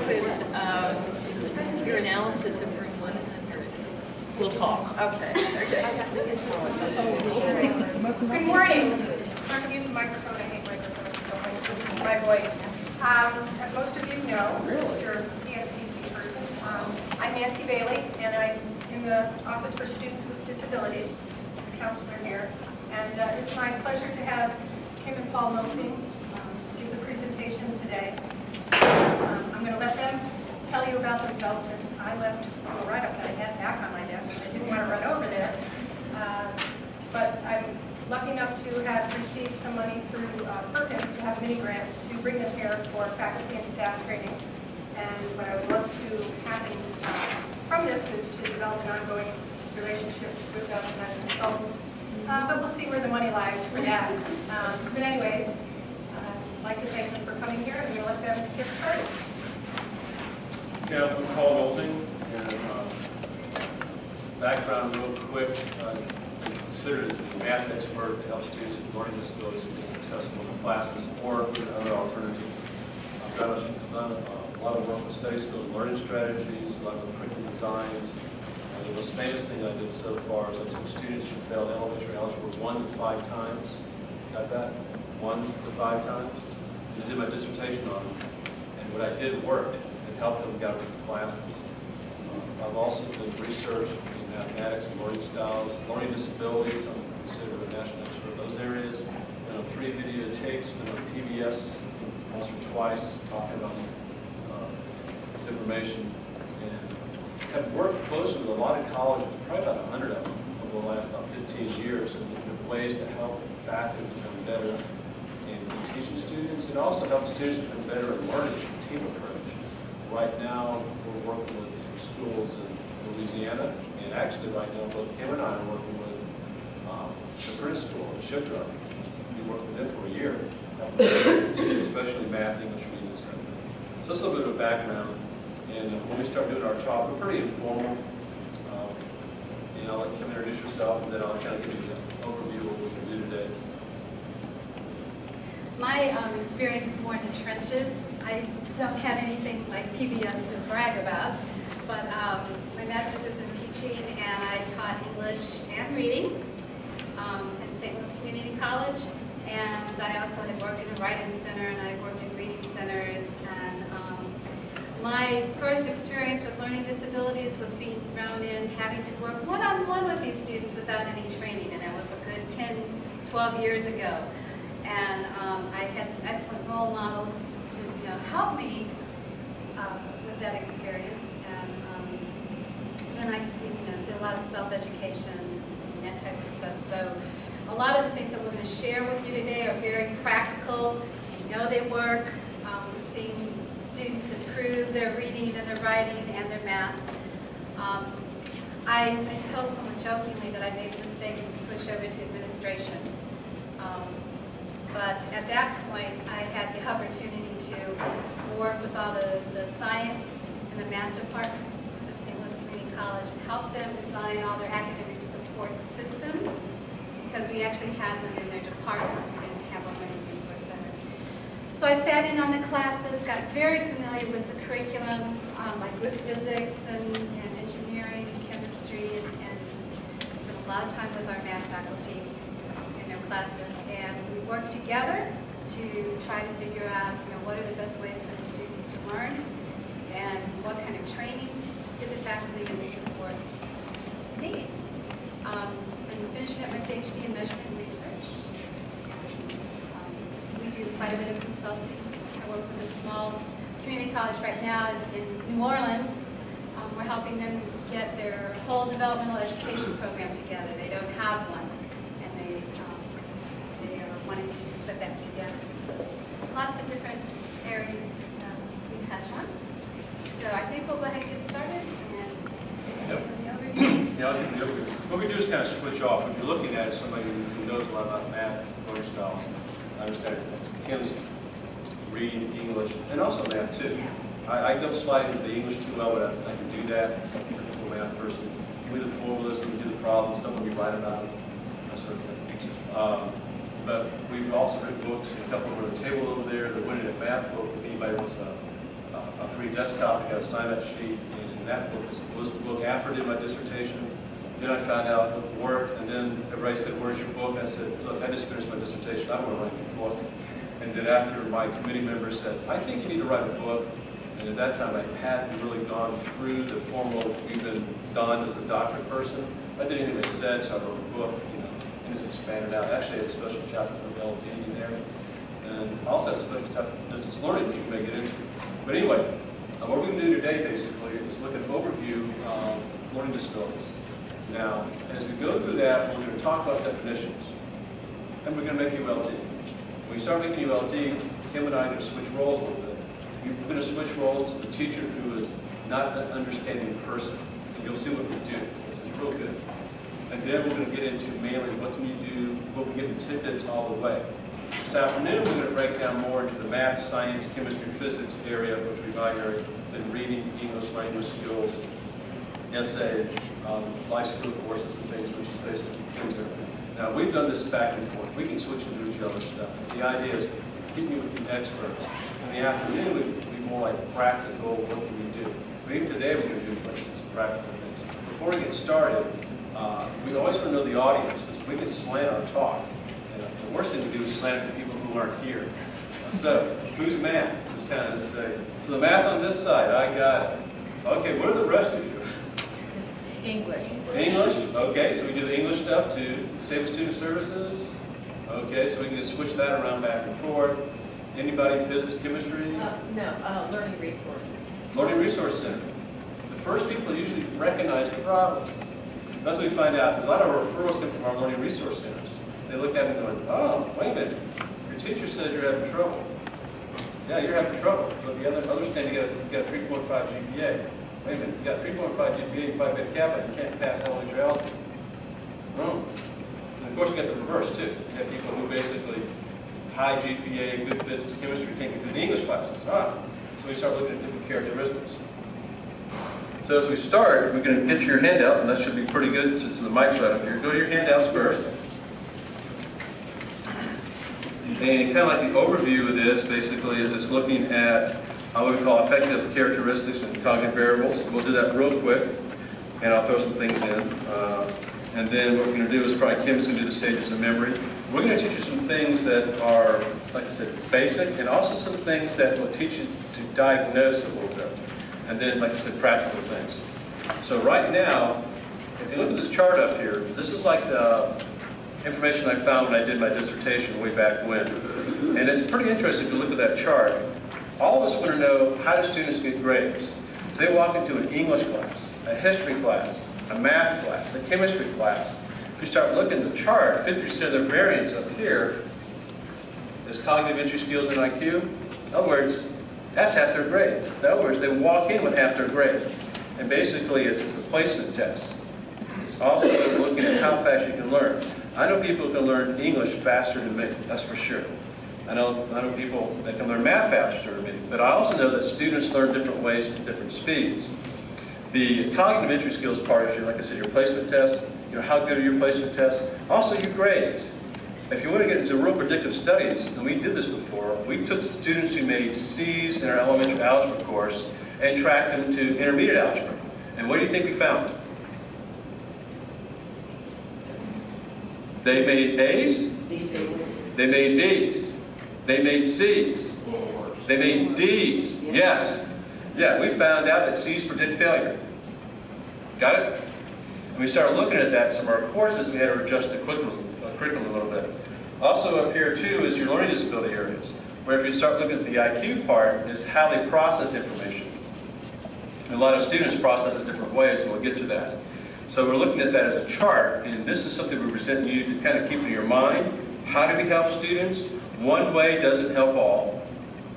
could your analysis of room 100. We'll talk. Okay. Good morning. I'm going to use the microphone. I hate microphones, so I just use my voice. As most of you know, if you're a TNCC person, I'm Nancy Bailey, and I'm in the Office for Students with Disabilities, the counselor here. And it's my pleasure to have Kim and Paul Milting give the presentation today. I'm going to let them tell you about themselves since I left the write-up that I had back on my desk. I didn't want to run over there. But I'm lucky enough to have received some money through Perkins to have a mini grant to bring them here for faculty and staff training. And what I would love to happen from this is to develop an ongoing relationship with them as consultants. But we'll see where the money lies for that. But anyways, I'd like to thank them for coming here, and we'll let them get started. Yeah, I'm Paul Milting, and background real quick. Considered as the math expert to help students with learning disabilities be successful in the classes or with other alternatives. I've done a lot of work with study skills and learning strategies, a lot of curriculum designs. The most famous thing I did so far is I took students who failed elementary algebra 1 to 5 times. Got that? 1 to 5 times. And I did my dissertation on them. And what I did worked. It helped them get through classes. I've also done research in mathematics and learning styles, learning disabilities. I'm considered a national expert in those areas. Been on 3 videotapes, been on PBS once or twice, talking about this information. Have worked closely with a lot of colleges, probably about 100 of them over the last about 15 years, and with ways to help faculty become better in teaching students, and also help students become better at learning a team approach. Right now, we're working with some schools in Louisiana, and actually right now, both Kim and I are working with the British school in Shipyard. We worked with them for a year, especially math, English, reading, etc. So that's a little bit of a background. And when we start doing our talk, we're pretty informal. I'll let Kim introduce yourself, and then I'll kind of give you an overview of what we do today. My experience is more in the trenches. I don't have anything like PBS to brag about, but my master's is in teaching, and I taught English and reading at St. Louis Community College. And I also had worked in a writing center, and I worked in reading centers. My first experience with learning disabilities was being thrown in, having to work one-on-one with these students without any training, and that was a good 10, 12 years ago. And I had some excellent role models to help me with that experience. And then I did a lot of self-education and that type of stuff. So a lot of the things that we're going to share with you today are very practical. You know they work. We've seen students improve their reading and their writing and their math. I told someone jokingly that I made the mistake and switched over to administration. But at that point, I had the opportunity to work with all the science and the math departments. This was at St. Louis Community College, and help them design all their academic support systems, because we actually had them in their departments. We didn't have a learning resource center. So I sat in on the classes, got very familiar with the curriculum, like with physics and engineering and chemistry, and spent a lot of time with our math faculty in their classes. And we worked together to try to figure out, what are the best ways for the students to learn, and what kind of training did the faculty and the support need. I'm finishing up my PhD in measurement research. We do quite a bit of consulting. I work with a small community college right now in New Orleans. We're helping them get their whole developmental education program together. They don't have one, and they are wanting to put that together. So lots of different areas we touch on. So I think we'll go ahead and get started. Yep. Yeah, I'll give you the overview. What we do is kind of switch off. If you're looking at somebody who knows a lot about math, learning styles, I understand Kim's reading, English, and also math too. I don't slide into the English too well, but I can do that. Some typical math person. Give me the formulas, let me do the problems, don't let me write about it, that sort of thing. But we've also written books, a couple on the table over there, the Winning at Math book, if anybody wants a a free desktop, I got a sign-up sheet, and that book was the book after I did my dissertation. Then I found out it worked, and then everybody said, "Where's your book?" I said, "Look, I just finished my dissertation. I want to write a book." And then after my committee members said, "I think you need to write a book," and at that time I hadn't really gone through the formal, even done as a doctorate person. I did anything they said, so I wrote a book, and it's expanded out. Actually, it's a special chapter for LT in there, and also has a special chapter for distance learning, which we may get into. But anyway, what we're going to do today, basically, is look at an overview of learning disabilities. Now, as we go through that, we're going to talk about definitions, and we're going to make ULT. When we start making ULT, Kim and I are going to switch roles a little bit. We're going to switch roles to the teacher who is not an understanding person, and you'll see what we do. It's real good. And then we're going to get into mainly what can you do, what we give the tidbits all the way. This afternoon, we're going to break down more into the math, science, chemistry, physics area, which we value in reading, English language skills, essays, life skill courses and things, which is basically things that now we've done this back and forth. We can switch and do each other stuff. The idea is keep me with the experts. In the afternoon, we'd be more like practical, what can we do? But even today, we're going to do some practical things. Before we get started, we always want to know the audience, because we can slant our talk. And the worst thing to do is slant it to people who aren't here. So, who's math? Let's kind of say. So the math on this side, I got it. Okay, what are the rest of you? English. English? Okay, so we do the English stuff too. Disabled Student Services? Okay, so we can just switch that around back and forth. Anybody in physics, chemistry? No, learning resources. Learning Resource Center. The first people usually recognize the problem. That's what we find out, because a lot of our referrals come from our Learning Resource Centers. They look at it and go, "Oh, wait a minute, your teacher says you're having trouble." Yeah, you're having trouble, but the others saying you got a 3.5 GPA. Wait a minute, you got 3.5 GPA, you probably got Kappa, you can't pass elementary algebra. No. And of course, you got the reverse too. You have people who basically high GPA, good physics, chemistry, can't get through the English classes. So we start looking at different characteristics. So as we start, we're going to get your handout, and that should be pretty good since the mic's right up here. Go to your handouts first. And kind of like the overview of this, basically, is looking at what we call affective characteristics and cognitive variables. We'll do that real quick, and I'll throw some things in. And then what we're going to do is probably Kim's going to do the stages of memory. We're going to teach you some things that are, like I said, basic, and also some things that will teach you to diagnose a little bit. And then, like I said, practical things. So right now, if you look at this chart up here, this is like the information I found when I did my dissertation way back when. And it's pretty interesting if you look at that chart. All of us want to know, how do students get grades? If they walk into an English class, a history class, a math class, a chemistry class, if you start looking at the chart, 50% of their variance up here is cognitive entry skills and IQ. In other words, that's half their grade. In other words, they walk in with half their grade. And basically, it's a placement test. It's also looking at how fast you can learn. I know people who can learn English faster than me, that's for sure. I know people that can learn math faster than me, but I also know that students learn different ways at different speeds. The cognitive entry skills part is, like I said, your placement tests, how good are your placement tests, also your grades. If you want to get into real predictive studies, and we did this before, we took students who made C's in our elementary algebra course and tracked them to intermediate algebra. And what do you think we found? They made A's, they made B's, they made C's, they made D's. Yes. Yeah, we found out that C's predict failure. Got it? And we started looking at that in some of our courses. We had to adjust the curriculum a little bit. Also up here too is your learning disability areas, where if you start looking at the IQ part, is how they process information. And a lot of students process it different ways, and we'll get to that. So we're looking at that as a chart, and this is something we present to you to kind of keep in your mind. How do we help students? One way doesn't help all.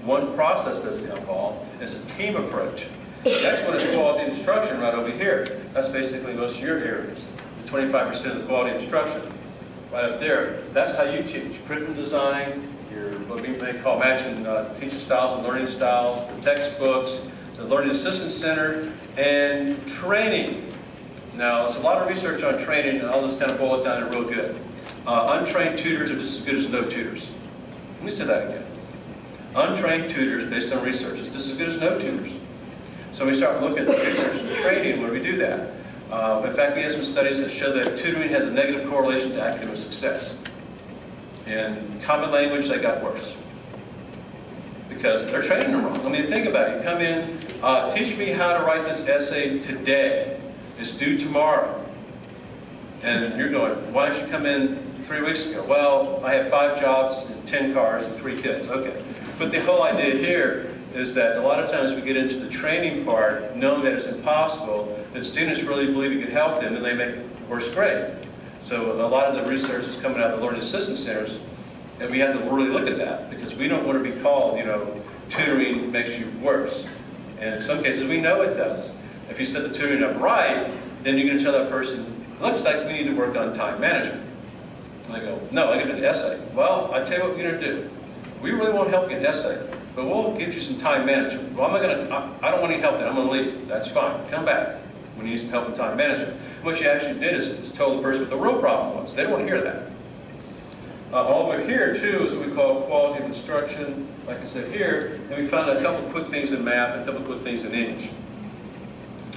One process doesn't help all. It's a team approach. Next one is quality instruction right over here. That's basically most of your areas, the 25% of the quality instruction. Right up there, that's how you teach. Curriculum design, your what we may call matching teaching styles and learning styles, the textbooks, the Learning Assistance Center, and training. Now, there's a lot of research on training, and I'll just kind of boil it down to real good. Untrained tutors are just as good as no tutors. Let me say that again. Untrained tutors based on research is just as good as no tutors. So we start looking at the research and training when we do that. In fact, we have some studies that show that tutoring has a negative correlation to academic success. In common language, they got worse because they're training them wrong. I mean, think about it. You come in, teach me how to write this essay today. It's due tomorrow. And you're going, why didn't you come in 3 weeks ago? Well, I have 5 jobs, and 10 cars, and 3 kids. Okay. But the whole idea here is that a lot of times we get into the training part knowing that it's impossible, that students really believe it can help them, and they make worse grade. So a lot of the research is coming out of the Learning Assistance Centers, and we have to really look at that, because we don't want to be called, tutoring makes you worse. And in some cases, we know it does. If you set the tutoring up right, then you're going to tell that person, looks like we need to work on time management. And they go, no, I got to do the essay. Well, I tell you what we're going to do. We really won't help you in the essay, but we'll give you some time management. Well, I don't want any help then. I'm going to leave. That's fine. Come back when you need some help in time management. What you actually did is told the person what the real problem was. They don't want to hear that. All the way here, too, is what we call quality of instruction. Like I said here, and we found a couple quick things in math and a couple quick things in English.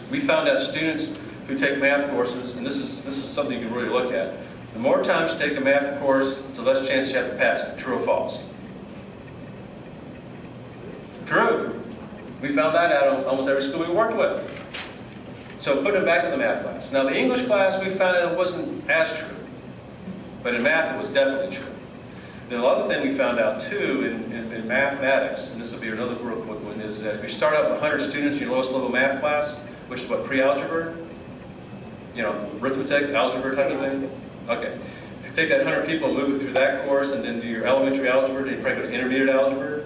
We found out students who take math courses, and this is something you can really look at. The more times you take a math course, the less chance you have to pass it. True or false? True. We found that out on almost every school we worked with. So put it back in the math class. Now the English class, we found out it wasn't as true. But in math, it was definitely true. The other thing we found out too in mathematics, and this will be another real quick one, is that if you start out with 100 students in your lowest level math class, which is what, pre-algebra? Arithmetic, algebra type of thing? Okay. If you take that 100 people and move it through that course and then do your elementary algebra, then you probably go to intermediate algebra.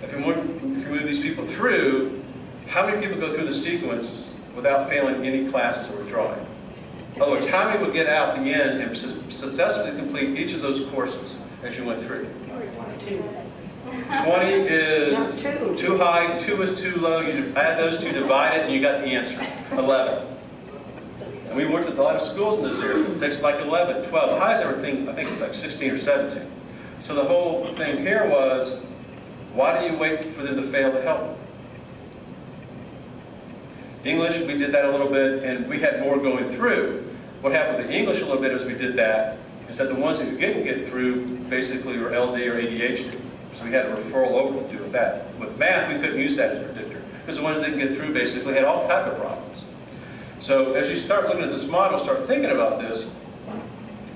If you move these people through, how many people go through the sequence without failing any classes or withdrawing? In other words, how many would get out at the end and successfully complete each of those courses as you went through? 20 is too high, 2 is too low. You add those two, divide it, and you got the answer, 11. And we worked with a lot of schools in this area. It takes like 11, 12. The highest ever thing, I think it's like 16 or 17. So the whole thing here was, why do you wait for them to fail to help them? English, we did that a little bit, and we had more going through. What happened with the English a little bit as we did that is that the ones that didn't get through basically were LD or ADHD. So we had a referral over to do with that. With math, we couldn't use that as a predictor, because the ones that didn't get through basically had all types of problems. So as you start looking at this model, start thinking about this,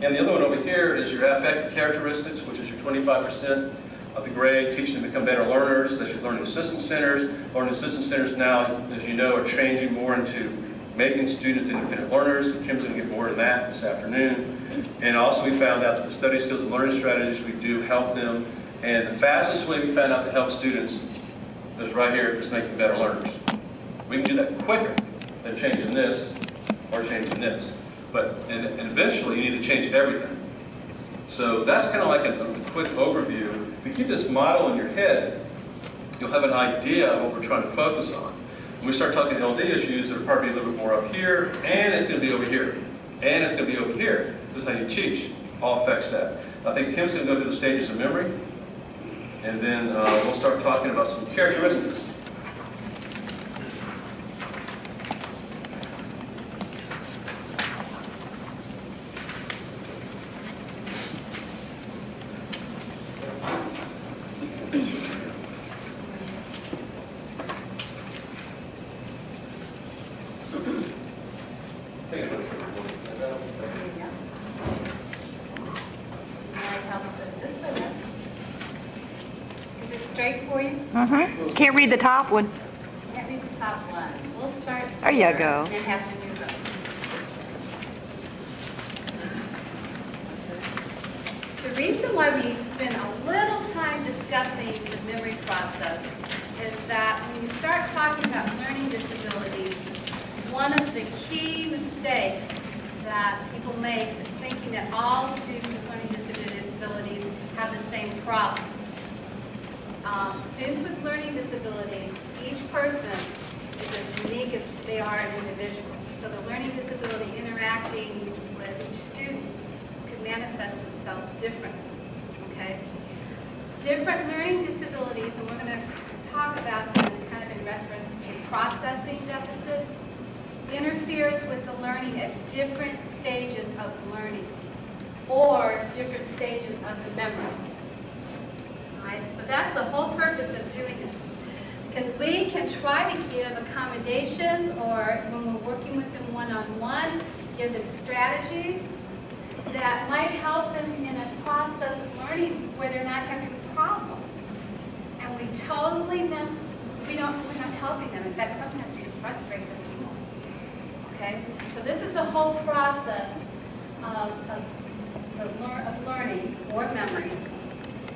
and the other one over here is your affective characteristics, which is your 25% of the grade, teaching them to become better learners. That's your learning assistance centers. Learning assistance centers now, as you know, are changing more into making students independent learners. Kim's going to get more into that this afternoon. And also we found out that the study skills and learning strategies we do help them. And the fastest way we found out to help students is right here, is making better learners. We can do that quicker than changing this or changing this. And eventually you need to change everything. So that's kind of like a quick overview. If you keep this model in your head, you'll have an idea of what we're trying to focus on. When we start talking LD issues, they're probably a little bit more up here, and it's going to be over here, and it's going to be over here. This is how you teach. All affects that. I think Kim's going to go through the stages of memory, and then we'll start talking about some characteristics. Is it straight for you? Can't read the top one. Can't read the top one. We'll start There you here go. and have to do those. The reason why we spend a little time discussing the memory process is that when you start talking about learning disabilities, one of the key mistakes that people make is thinking that all students with learning disabilities have the same problem. Students with learning disabilities, each person is as unique as they are an individual. So the learning disability interacting with each student could manifest itself differently, okay? different learning disabilities, and we're going to talk about them kind of in reference to processing deficits, interferes with the learning at different stages of learning or different stages of the memory. All right? So that's the whole purpose of doing this. Because we can try to give accommodations, or when we're working with them one-on-one, give them strategies that might help them in a process of learning where they're not having problems. And we totally miss, we're not helping them. In fact, sometimes we frustrate them more. Okay? So this is the whole process of learning or memory.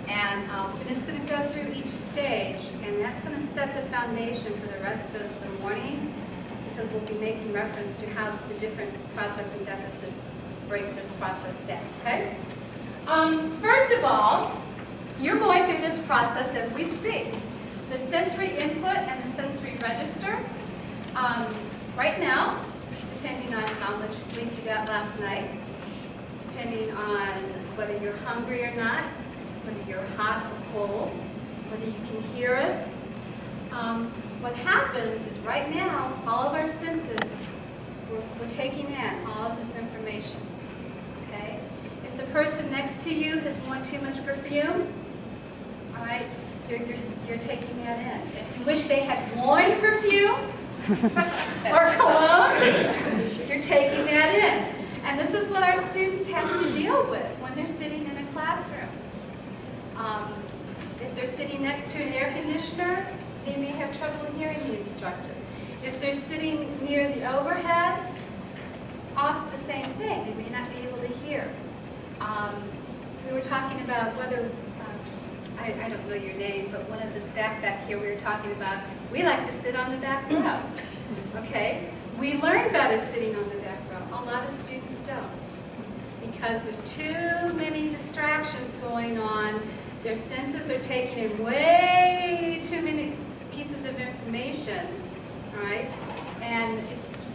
And we're just going to go through each stage, and that's going to set the foundation for the rest of the morning, because we'll be making reference to how the different processing deficits break this process down, okay? First of all, you're going through this process as we speak. The sensory input and the sensory register. Right now, depending on how much sleep you got last night, depending on whether you're hungry or not, whether you're hot or cold, whether you can hear us. What happens is right now, all of our senses, we're taking in all of this information, okay? If the person next to you has worn too much perfume, all right, you're taking that in. If you wish they had worn perfume or cologne, you're taking that in. And this is what our students have to deal with when they're sitting in a classroom. If they're sitting next to an air conditioner, they may have trouble hearing the instructor. If they're sitting near the overhead, also the same thing. They may not be able to hear. We were talking about whether, I don't know your name, but one of the staff back here, we were talking about, we like to sit on the back row. Okay? We learn better sitting on the back row. A lot of students don't, because there's too many distractions going on. Their senses are taking in way too many pieces of information, right? And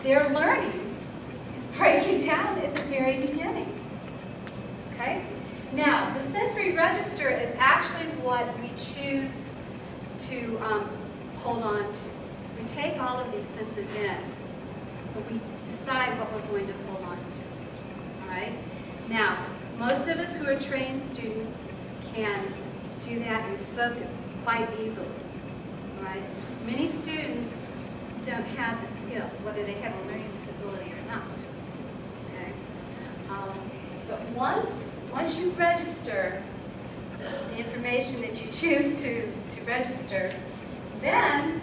their learning is breaking down at the very beginning, okay? Now, the sensory register is actually what we choose to hold on to. We take all of these senses in, but we decide what we're going to hold on to, all right? Now, most of us who are trained students can do that and focus quite easily, all right? Many students don't have the skill, whether they have a learning disability or not, okay? But once you register the information that you choose to register, then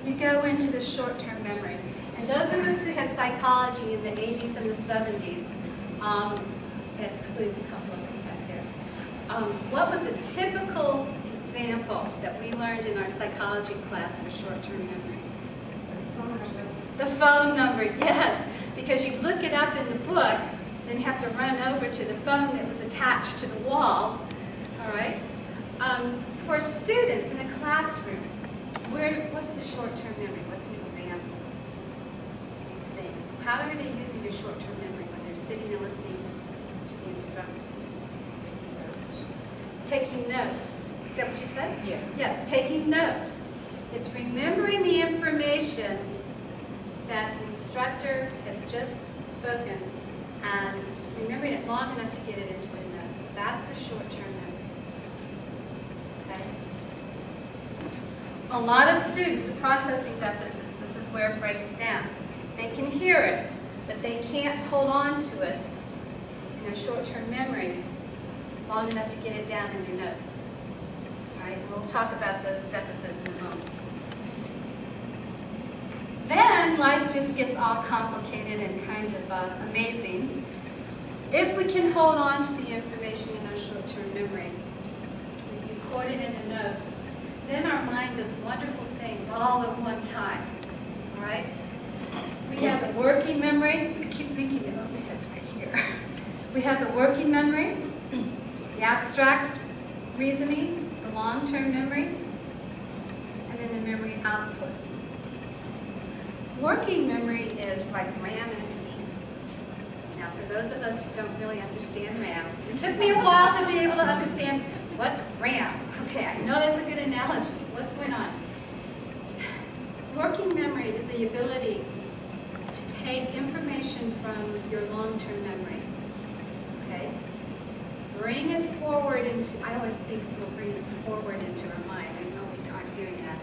you go into the short-term memory. And those of us who had psychology in the 80s and the 70s, that excludes a couple of them back there. What was a typical example that we learned in our psychology class for short-term memory? The phone number, yes. Because you look it up in the book, then you have to run over to the phone that was attached to the wall, all right? For students in a classroom, what's the short-term memory? What's an example? How are they using their short-term memory when they're sitting and listening to the instructor? Taking notes. Is that what you said? Yes. Yes, taking notes. It's remembering the information that the instructor has just spoken and remembering it long enough to get it into the notes. That's the short-term memory. Okay? A lot of students with processing deficits, this is where it breaks down. They can hear it, but they can't hold on to it in their short-term memory long enough to get it down in their notes. All right? We'll talk about those deficits in a moment. Then life just gets all complicated and kind of amazing. If we can hold on to the information in our short-term memory, we record it in the notes, then our mind does wonderful things all at one time. All right? We have the working memory. I keep thinking it over my head's right here. We have the working memory, the abstract reasoning, the long-term memory, and then the memory output. Working memory is like RAM in a computer. Now, for those of us who don't really understand RAM, it took me a while to be able to understand what's RAM. Okay, I know that's a good analogy. What's going on? Working memory is the ability to take information from your long-term memory, okay? Bring it forward into, I always think we'll bring it forward into our mind. I know we aren't doing that.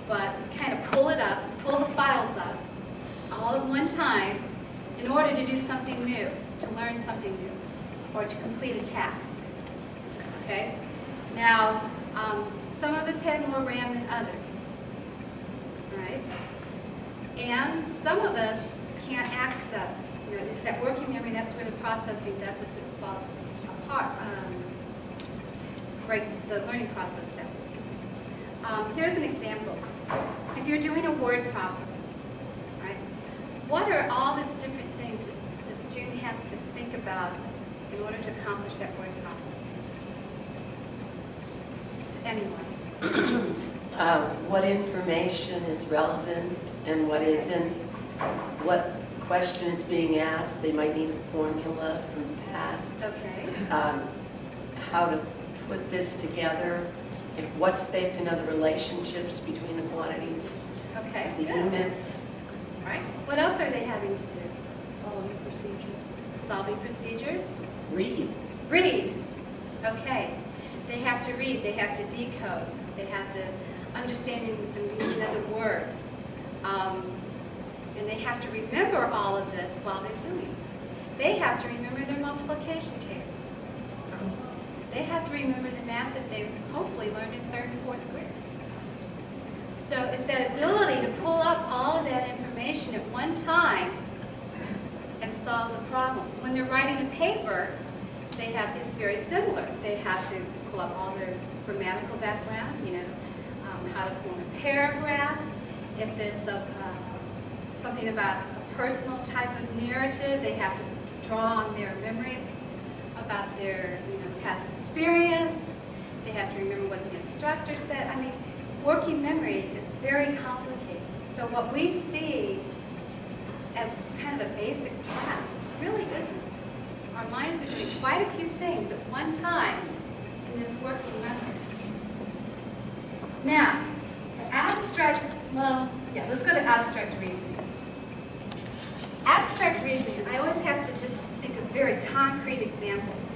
But kind of pull it up, pull the files up, all at one time, in order to do something new, to learn something new, or to complete a task, okay? Now, some of us have more RAM than others, right? And some of us can't access, you know, it's that working memory, that's where the processing deficit falls apart, breaks the learning process down, excuse me. Here's an example. If you're doing a word problem, right, what are all the different things that the student has to think about in order to accomplish that word problem? Anyone? What information is relevant and what isn't, what question is being asked. They might need a formula from the past. Okay. How to put this together, they have to know the relationships between the quantities, Okay, the good. units. All right. What else are they having to do? Solving procedure. Solving procedures. Read. Read. Okay. They have to read. They have to decode. They have to understand the meaning of the words. And they have to remember all of this while they're doing it. They have to remember their multiplication tables. They have to remember the math that they've hopefully learned in 3rd and 4th grade. So it's that ability to pull up all of that information at one time and solve the problem. When they're writing a paper, it's very similar. They have to pull up all their grammatical background, you know, how to form a paragraph. If it's something about a personal type of narrative, they have to draw on their memories about their past experience. They have to remember what the instructor said. I mean, working memory is very complicated. So what we see as kind of a basic task really isn't. Our minds are doing quite a few things at one time in this working memory. Now, let's go to abstract reasoning. Abstract reasoning, I always have to just think of very concrete examples.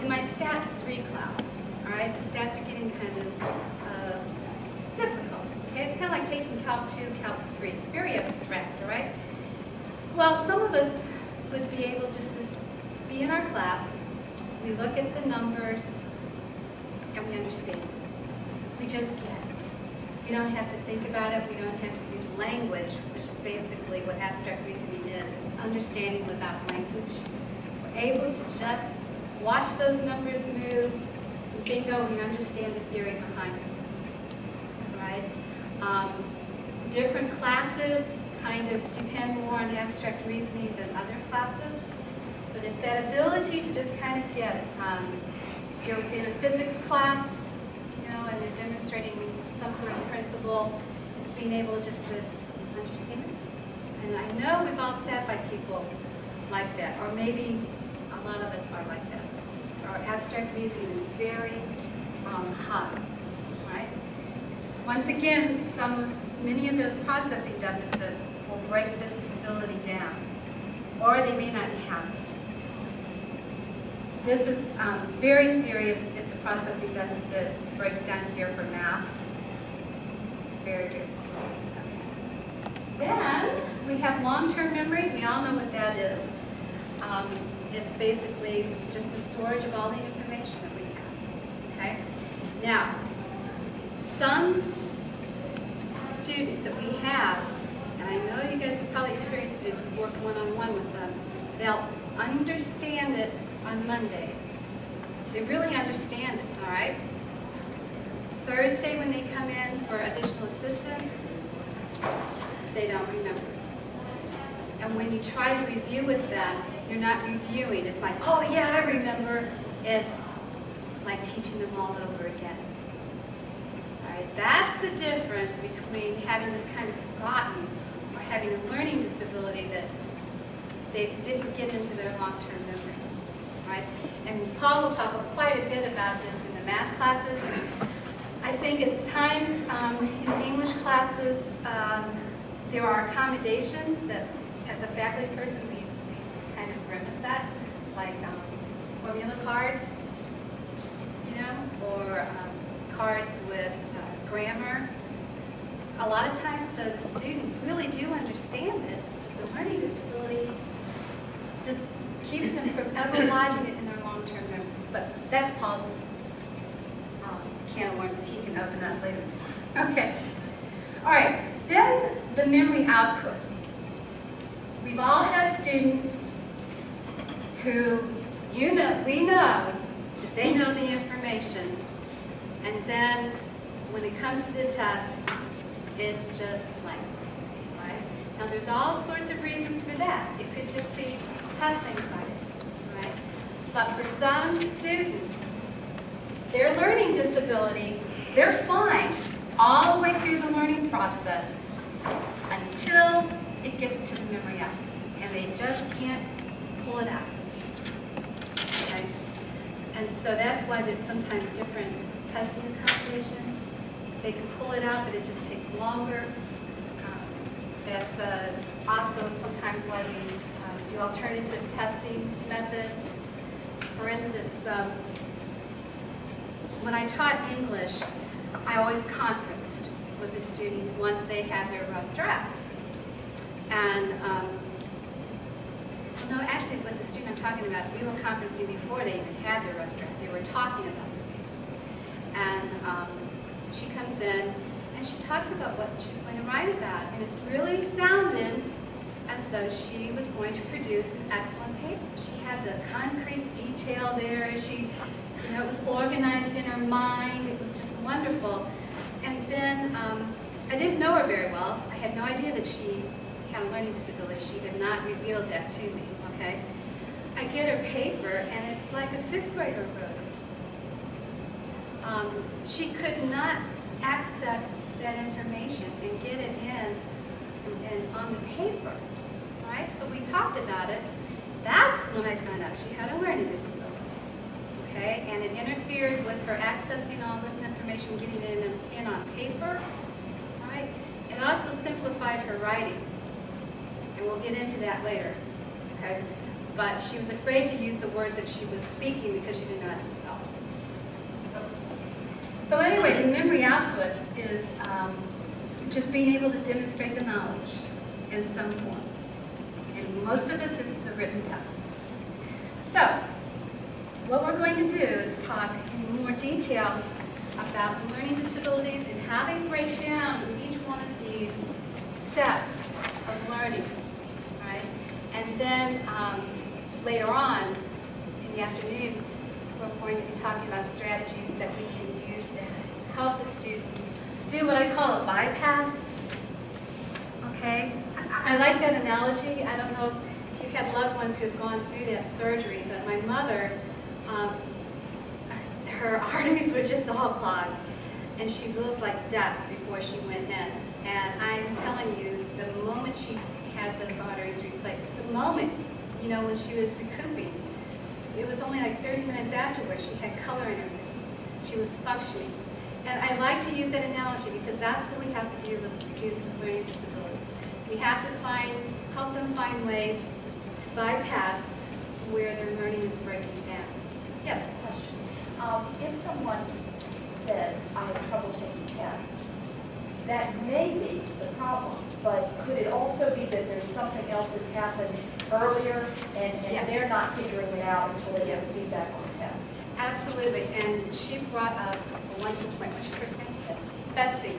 In my Stats 3 class, all right, the stats are getting kind of difficult. Okay, it's kind of like taking Calc 2, Calc 3. It's very abstract, all right? Well, some of us would be able just to be in our class, we look at the numbers, and we understand. We just get it. We don't have to think about it. We don't have to use language, which is basically what abstract reasoning is. It's understanding without language. We're able to just watch those numbers move, and bingo, we understand the theory behind it. Right? Different classes kind of depend more on abstract reasoning than other classes. But it's that ability to just kind of get it. If you're in a physics class, and they're demonstrating some sort of principle, it's being able just to understand it. And I know we've all sat by people like that, or maybe a lot of us are like that. Our abstract reasoning is very high, right? Once again, many of the processing deficits will break this ability down, or they may not have it. This is very serious if the processing deficit breaks down here for math. It's very, very serious. Then we have long-term memory. We all know what that is. It's basically just the storage of all the information that we have. Okay? Now, some students that we have, and I know you guys have probably experienced it if you work one-on-one with them, they'll understand it on Monday. They really understand it, all right? Thursday when they come in for additional assistance, they don't remember. And when you try to review with them, you're not reviewing. It's like, oh yeah, I remember. It's like teaching them all over again. All right? That's the difference between having just kind of forgotten or having a learning disability that they didn't get into their long-term memory, right? And Paul will talk quite a bit about this in the math classes. And I think at times in English classes, there are accommodations that, as a faculty person, we kind of grimace at, like formula cards, you know, or cards with grammar. A lot of times, though, the students really do understand it. The learning disability just keeps them from ever lodging it in their long-term memory. But that's Paul's can of worms that he can open up later. Okay. All right. Then the memory output. We've all had students who, we know that they know the information, and then when it comes to the test, it's just blank, right? Now there's all sorts of reasons for that. It could just be test anxiety, right? But for some students, their learning disability, they're fine all the way through the learning process until it gets to the memory output, and they just can't pull it out, okay? And so that's why there's sometimes different testing accommodations. They can pull it out, but it just takes longer. That's also sometimes why we do alternative testing methods. For instance, when I taught English, I always conferenced with the students once they had their rough draft. And, no, actually with the student I'm talking about, we were conferencing before they even had their rough draft. They were talking about it. And she comes in and she talks about what she's going to write about. And it's really sounding as though she was going to produce an excellent paper. She had the concrete detail there. She, it was organized in her mind. It was just wonderful. And then I didn't know her very well. I had no idea that she had a learning disability. She had not revealed that to me, okay? I get her paper, and it's like a fifth grader wrote it. She could not access that information and get it in and on the paper, right? So we talked about it. That's when I found out she had a learning disability. Okay, and it interfered with her accessing all this information, getting it in on paper, right? It also simplified her writing, and we'll get into that later, okay? But she was afraid to use the words that she was speaking because she didn't know how to spell. So anyway, the memory output is just being able to demonstrate the knowledge in some form. And most of us, it's the written text. So, what we're going to do is talk in more detail about learning disabilities and how they break down each one of these steps of learning, right? And then later on in the afternoon, we're going to be talking about strategies that we can use to help the students do what I call a bypass, okay? I like that analogy. I don't know if you've had loved ones who have gone through that surgery, but my mother, her arteries were just all clogged, and she looked like death before she went in. And I'm telling you, the moment she had those arteries replaced, the moment, when she was recouping, it was only like 30 minutes afterwards, she had color in her face. She was functioning. And I like to use that analogy because that's what we have to do with students with learning disabilities. We have to help them find ways to bypass where their learning is breaking down. Yes? Question. If someone says, I have trouble taking tests, that may be the problem, but could it also be that there's something else that's happened earlier and Yes. they're not figuring it out until they get Yes. feedback on the test? Absolutely, and she brought up a wonderful point. What's your first name? Betsy.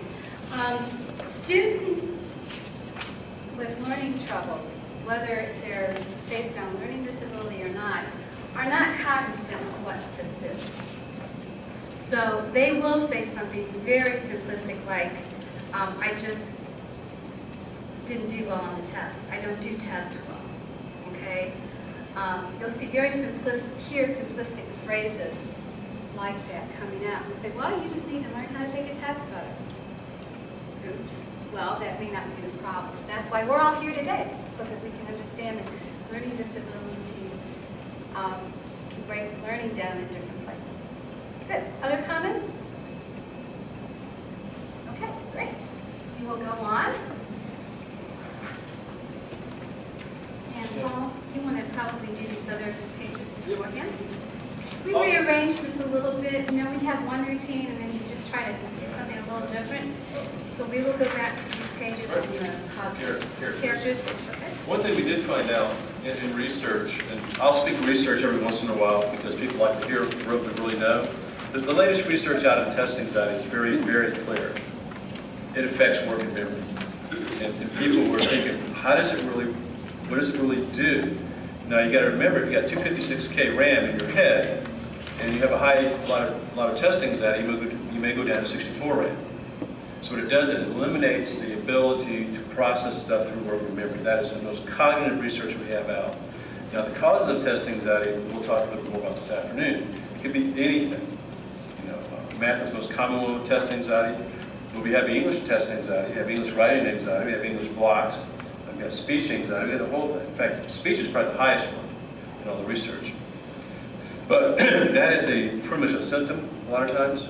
Students with learning troubles, whether they're based on learning disability or not, are not cognizant of what this is. So they will say something very simplistic like, I just didn't do well on the test. I don't do tests well, okay? You'll see very simplistic phrases like that coming out. We say, well, you just need to learn how to take a test better. Oops. Well, that may not be the problem. That's why we're all here today, so that we can understand learning disabilities, can break learning down in different places. Good. Other comments? Okay, great. We will go on. And Paul, you want to probably do these other pages beforehand? We rearranged this a little bit. You know, we have one routine, and then you just try to do something a little different. So we will go back to these pages and cause characteristics. Okay? One thing we did find out in research, and I'll speak research every once in a while because people like to hear what they really know. The latest research out of test anxiety is very, very clear. It affects working memory. And people were thinking, what does it really do? Now you got to remember, if you got 256K RAM in your head, and you have a lot of test anxiety, you may go down to 64 RAM. So what it does, it eliminates the ability to process stuff through working memory. That is the most cognitive research we have out. Now the causes of test anxiety, we'll talk a little bit more about this afternoon. It could be anything. You know, math is the most common one with test anxiety. But we have English test anxiety, we have English writing anxiety, we have English blocks, we have speech anxiety, we have the whole thing. In fact, speech is probably the highest one in all the research. But that is pretty much a symptom a lot of times.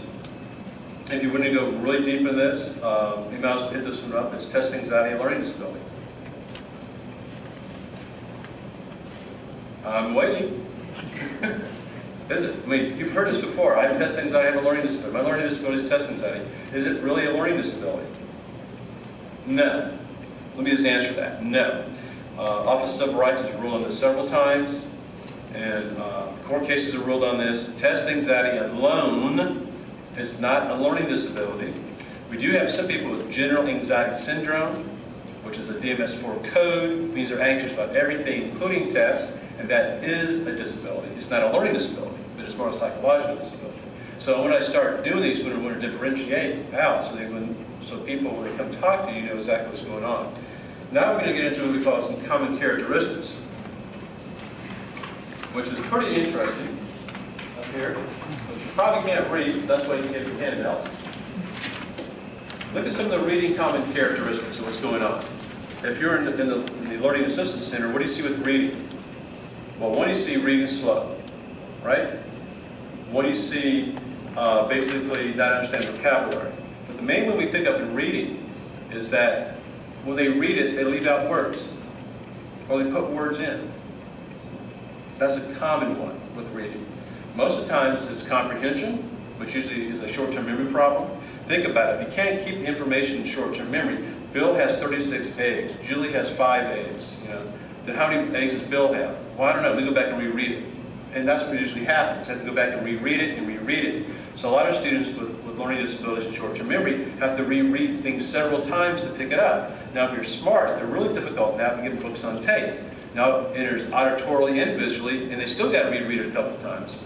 If you want to go really deep in this, you might as well hit this one up. It's test anxiety and learning disability. I'm waiting. Is it? I mean, you've heard this before. I have test anxiety, I have a learning disability. My learning disability is test anxiety. Is it really a learning disability? No. Let me just answer that. No. Office of Civil Rights has ruled on this several times, and court cases have ruled on this. Test anxiety alone is not a learning disability. We do have some people with general anxiety syndrome, which is a DMS-4 code. It means they're anxious about everything, including tests, and that is a disability. It's not a learning disability, but it's more a psychological disability. So when I start doing these, we want to differentiate out so people, when they come talk to you, know exactly what's going on. Now we're going to get into what we call some common characteristics, which is pretty interesting up here. Which you probably can't read, that's why you get the handouts. Look at some of the reading common characteristics of what's going on. If you're in the Learning Assistance Center, what do you see with reading? Well, one, you see reading slow, right? One, you see basically not understanding vocabulary. But the main one we pick up in reading is that when they read it, they leave out words, or they put words in. That's a common one with reading. Most of the times it's comprehension, which usually is a short-term memory problem. Think about it. If you can't keep the information in short-term memory, Bill has 36 eggs. Julie has 5 eggs. You know, then how many eggs does Bill have? Well, I don't know. We go back and reread it. And that's what usually happens. You have to go back and reread it and reread it. So a lot of students with learning disabilities and short-term memory have to reread things several times to pick it up. Now, if you're smart, they're really difficult now to get books on tape. Now, it enters auditorily and visually, and they still got to reread it a couple of times.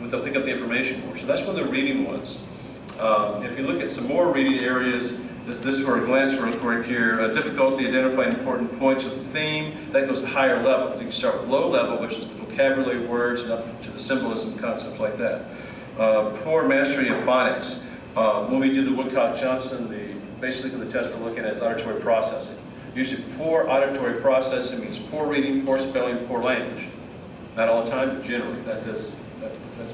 But they'll pick up the information more. So that's one of the reading ones. If you look at some more reading areas, this is for a glance real quick here. Difficulty identifying important points of the theme. That goes to higher level. You can start with low level, which is the vocabulary words, and up to the symbolism concepts like that. Poor mastery of phonics. When we do the Woodcock-Johnson, basically the test we're looking at is auditory processing. Usually poor auditory processing means poor reading, poor spelling, poor language. Not all the time, but generally that's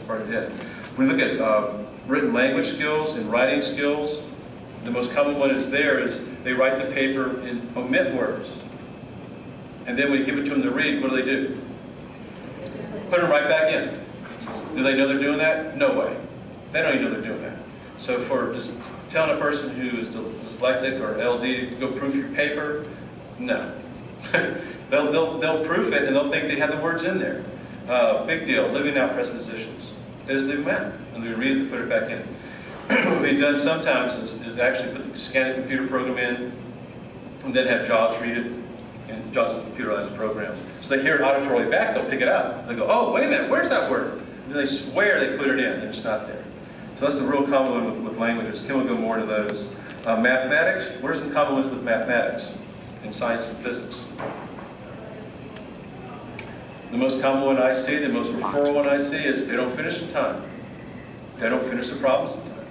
part of it. When we look at written language skills and writing skills, the most common one is they write the paper and omit words. And then when you give it to them to read, what do? Put them right back in. Do they know they're doing that? No way. They don't even know they're doing that. So for just telling a person who is dyslexic or LD to go proof your paper, no. they'll proof it and they'll think they have the words in there. Big deal, living out prepositions. They just leave them out. And we read it and put it back in. What we've done sometimes is actually scan a computer program in and then have JAWS read it. And JAWS is a computerized program. So they hear it auditorily back, they'll pick it up. They go, oh, wait a minute, where's that word? And they swear they put it in and it's not there. So that's the real common one with languages. Kim will go more into those. Mathematics, what are some common ones with mathematics in science and physics? The most common one I see, the most referral one I see is they don't finish in time. They don't finish the problems in time.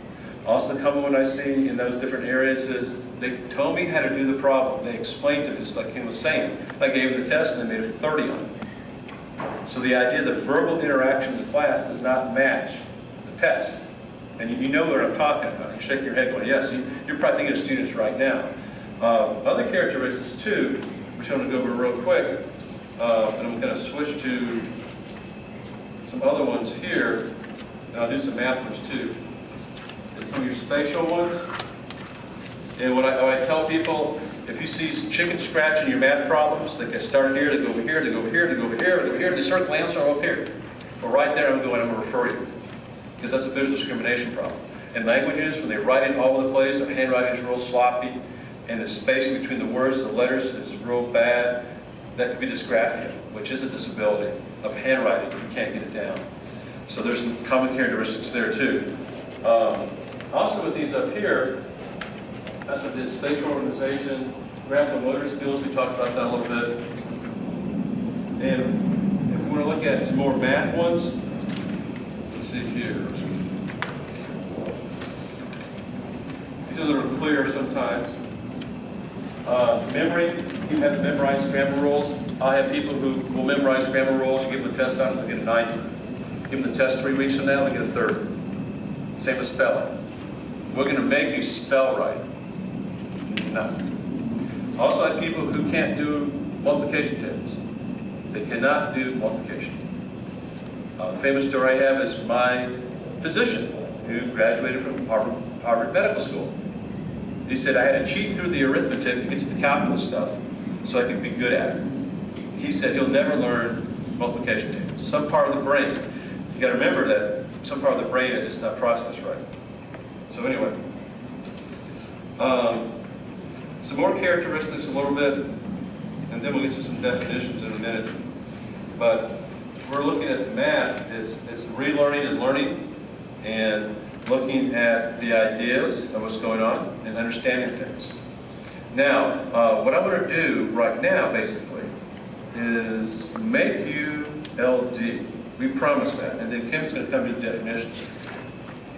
Also, the common one I see in those different areas is they told me how to do the problem. They explained it, just like Kim was saying. I gave them the test and they made a 30 on it. So the idea that verbal interaction in class does not match the test. And you know what I'm talking about. You shake your head going, yes, you're probably thinking of students right now. Other characteristics too, which I'm going to go over real quick, and I'm going to switch to some other ones here, and I'll do some math ones too. It's some of your spatial ones. And what I tell people, if you see chicken scratching your math problems, they get started here, they go over here, they go over here, they go over here, they go over here, they start glancing up here. Well, right there, I'm going to refer you, because that's a visual discrimination problem. In languages, when they write it all over the place, their handwriting is real sloppy, and the spacing between the words, the letters is real bad, that could be dysgraphia, which is a disability of handwriting. You can't get it down. So there's some common characteristics there too. Also with these up here, that's what did spatial organization, graphical motor skills, we talked about that a little bit. And if we want to look at some more math ones, let's see here. These are a little clearer sometimes. Memory, you have to memorize grammar rules. I have people who will memorize grammar rules, you give them a test on it, they'll get a 90. Give them the test 3 weeks from now, they'll get a 30. Same with spelling. We're going to make you spell right. No. Also, I have people who can't do multiplication tables. They cannot do multiplication. The famous story I have is my physician who graduated from Harvard Medical School. He said, I had to cheat through the arithmetic to get to the calculus stuff so I could be good at it. He said he'll never learn multiplication tables. Some part of the brain, you got to remember that some part of the brain is not processed right. So anyway, some more characteristics a little bit, and then we'll get to some definitions in a minute. But we're looking at math is relearning and learning, and looking at the ideas of what's going on and understanding things. Now, what I'm going to do right now, basically, is make you LD. We promised that, and then Kim's going to come to the definitions.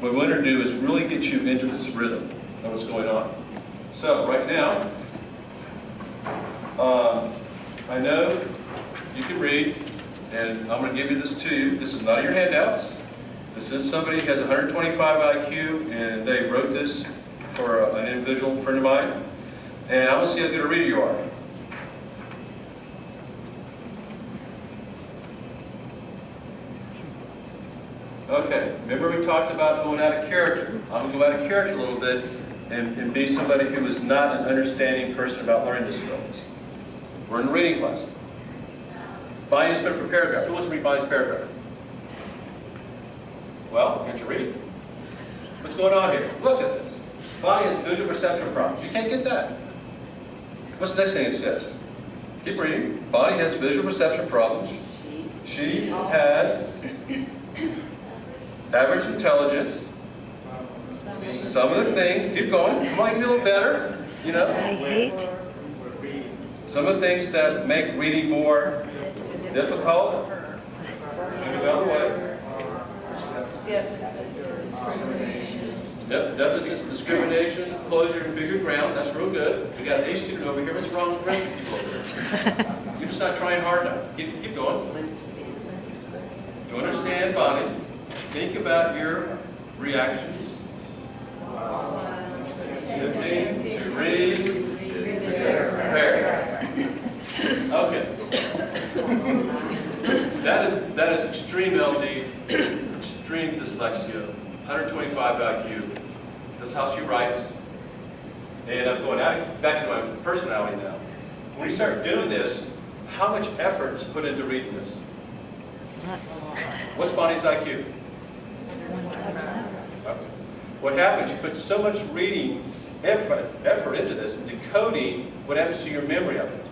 What we're going to do is really get you into this rhythm of what's going on. So, right now, I know you can read, and I'm going to give you this to you. This is not your handouts. This is somebody who has 125 IQ, and they wrote this for an individual friend of mine. And I want to see how good a reader you are. Okay, remember we talked about going out of character. I'm going to go out of character a little bit and be somebody who is not an understanding person about learning disabilities. We're in a reading class. Bonnie has per paragraph. Who wants to read Bonnie's paragraph? Well, can't you read? What's going on here? Look at this. Bonnie has visual perception problems. You can't get that. What's the next thing it says? Keep reading. Bonnie has visual perception problems. She has average intelligence. Some of the things, keep going. Come on, you can do a little better. You know? I hate. Some of the things that make reading more difficult. Move the other way. Yes. Yep, deficits and discrimination, closure and figure ground, that's real good. We got an A student over here, what's wrong with the rest of people over there? You're just not trying hard enough. Keep going. You understand, Bonnie? Think about your reactions. 15, to read, prepare. Okay. That is extreme LD, extreme dyslexia, 125 IQ. That's how she writes. And I'm going back into my personality now. When you start doing this, how much effort is put into reading this? What's Bonnie's IQ? What happens? You put so much reading effort into this, and decoding, what happens to your memory of it?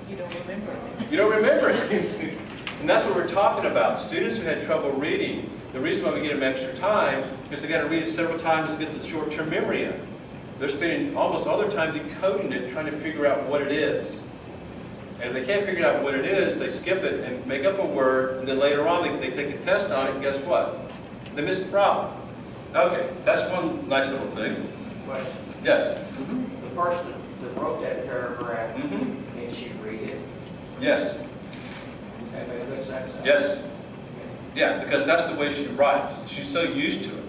You don't remember it. You don't remember it. And that's what we're talking about. Students who had trouble reading, the reason why we give them extra time is they got to read it several times to get the short-term memory in. They're spending almost all their time decoding it, trying to figure out what it is. And if they can't figure out what it is, they skip it and make up a word, and then later on they take a test on it, and guess what? They missed the problem. Okay, that's one nice little thing. Question. Yes. The person that wrote that paragraph, Mm-hmm. can she read it? Yes. Okay, maybe that's that. Yes. Yeah, because that's the way she writes. She's so used to it.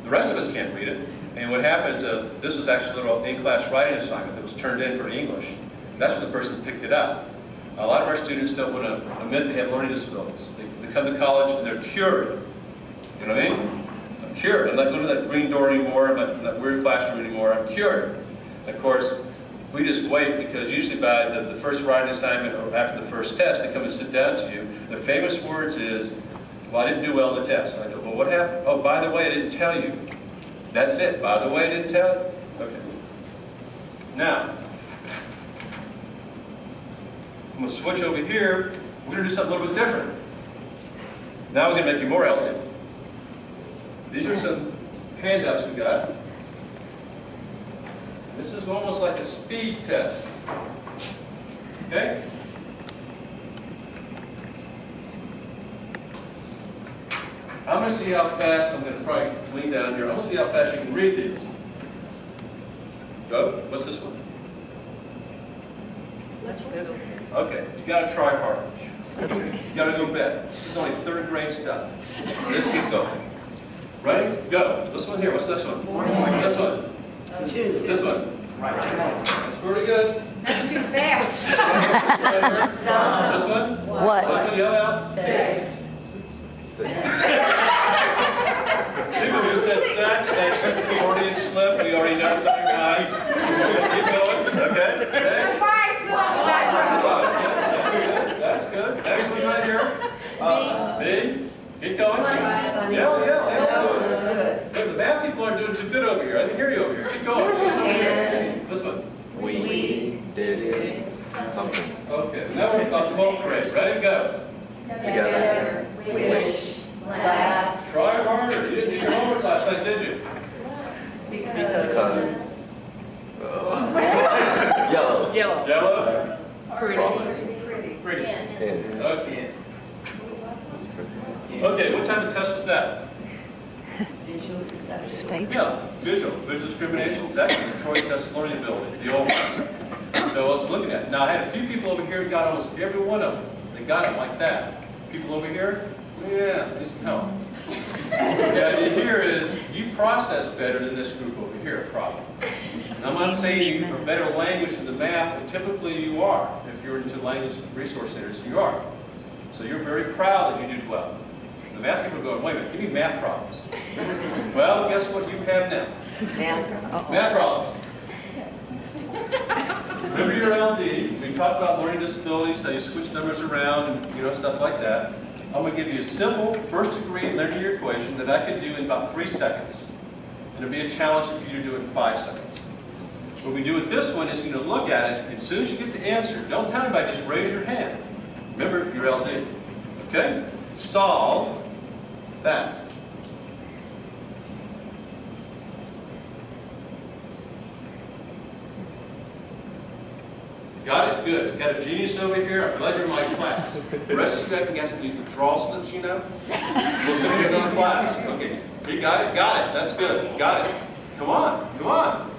The rest of us can't read it. And what happens, this was actually a little in-class writing assignment that was turned in for English. And that's when the person picked it up. A lot of our students don't want to admit they have learning disabilities. They come to college and they're cured. You know what I mean? I'm cured. I'm not going to that green door anymore. I'm not in that weird classroom anymore. I'm cured. And of course, we just wait because usually by the first writing assignment or after the first test, they come and sit down to you. Their famous words is, well, I didn't do well on the test. And I go, well, what happened? Oh, by the way, I didn't tell you. That's it. By the way, I didn't tell you. Okay. Now, I'm going to switch over here. We're going to do something a little bit different. Now we're going to make you more elegant. These are some handouts we got. This is almost like a speed test. Okay? I'm going to see how fast, I'm going to probably lean down here. I'm going to see how fast you can read these. Go. What's this one? Okay, you got to try hard. You got to go back. This is only third grade stuff. Let's keep going. Ready? Go. This one here. What's this one? This one. This one. Right. That's pretty good. That's too fast. This one? What? This one, yell out. Six. People who said sex, that's the Freudian slip. We already know something right. Keep going. Okay. That's Okay. why I feel in the background. That's good. Next one right here. B. Keep going. Yell. Good. The math people aren't doing too good over here. I didn't hear you over here. Keep going. This one. We did it. Something. Okay. Now we're about 12th grade. Ready to go. Together. Wish, laugh, Try harder. You didn't do your homework last night, did you? Because. Yellow. Yellow? Pretty. And Okay. Okay, what type of test was that? visual perception. Yeah, visual discrimination. It's actually the Troy test of learning ability, the old one. So I was looking at it. Now I had a few people over here who got almost every one of them. They got it like that. People over here, yeah, need some help. The idea here is you process better than this group over here, probably. And I'm not saying you are better language than the math, but typically you are. If you're into language resource centers, you are. So you're very proud that you did well. The math people are going, wait a minute, give me math problems. Well, guess what you have now? Math problems. Remember your LD. We talked about learning disabilities, how you switch numbers around and stuff like that. I'm going to give you a simple first degree linear equation that I could do in about 3 seconds. And it'll be a challenge for you to do it in 5 seconds. What we do with this one is look at it, and as soon as you get the answer, don't tell anybody, just raise your hand. Remember your LD. Okay? Solve that. Got it? Good. Got a genius over here. I'm glad you're in my class. The rest of you, I can guess these withdrawal slips, We'll send you another class. Okay. You got it? Got it. That's good. Got it. Come on. Come on.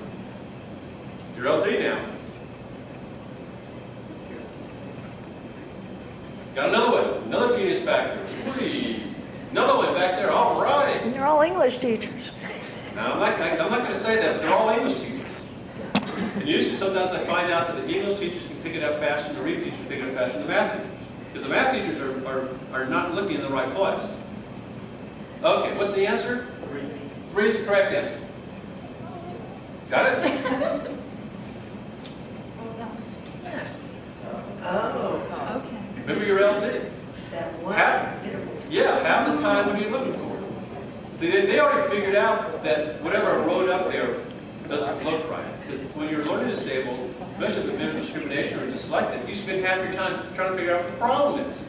You're LD now. Got another one. Another genius back there. Sweet. Another one back there. All right. And they're all English teachers. Now, I'm not going to say that, but they're all English teachers. And usually, sometimes I find out that the English teachers can pick it up faster, the read teachers can pick it up faster than the math teachers. Because the math teachers are not looking in the right place. Okay, what's the answer? 3 is the correct answer. Got it? Oh, Remember your LD? that one. Half the time, what are you looking for? They already figured out that whatever I wrote up there doesn't look right. Because when you're learning disabled, especially with visual discrimination or dyslexic, you spend half your time trying to figure out what the problem is.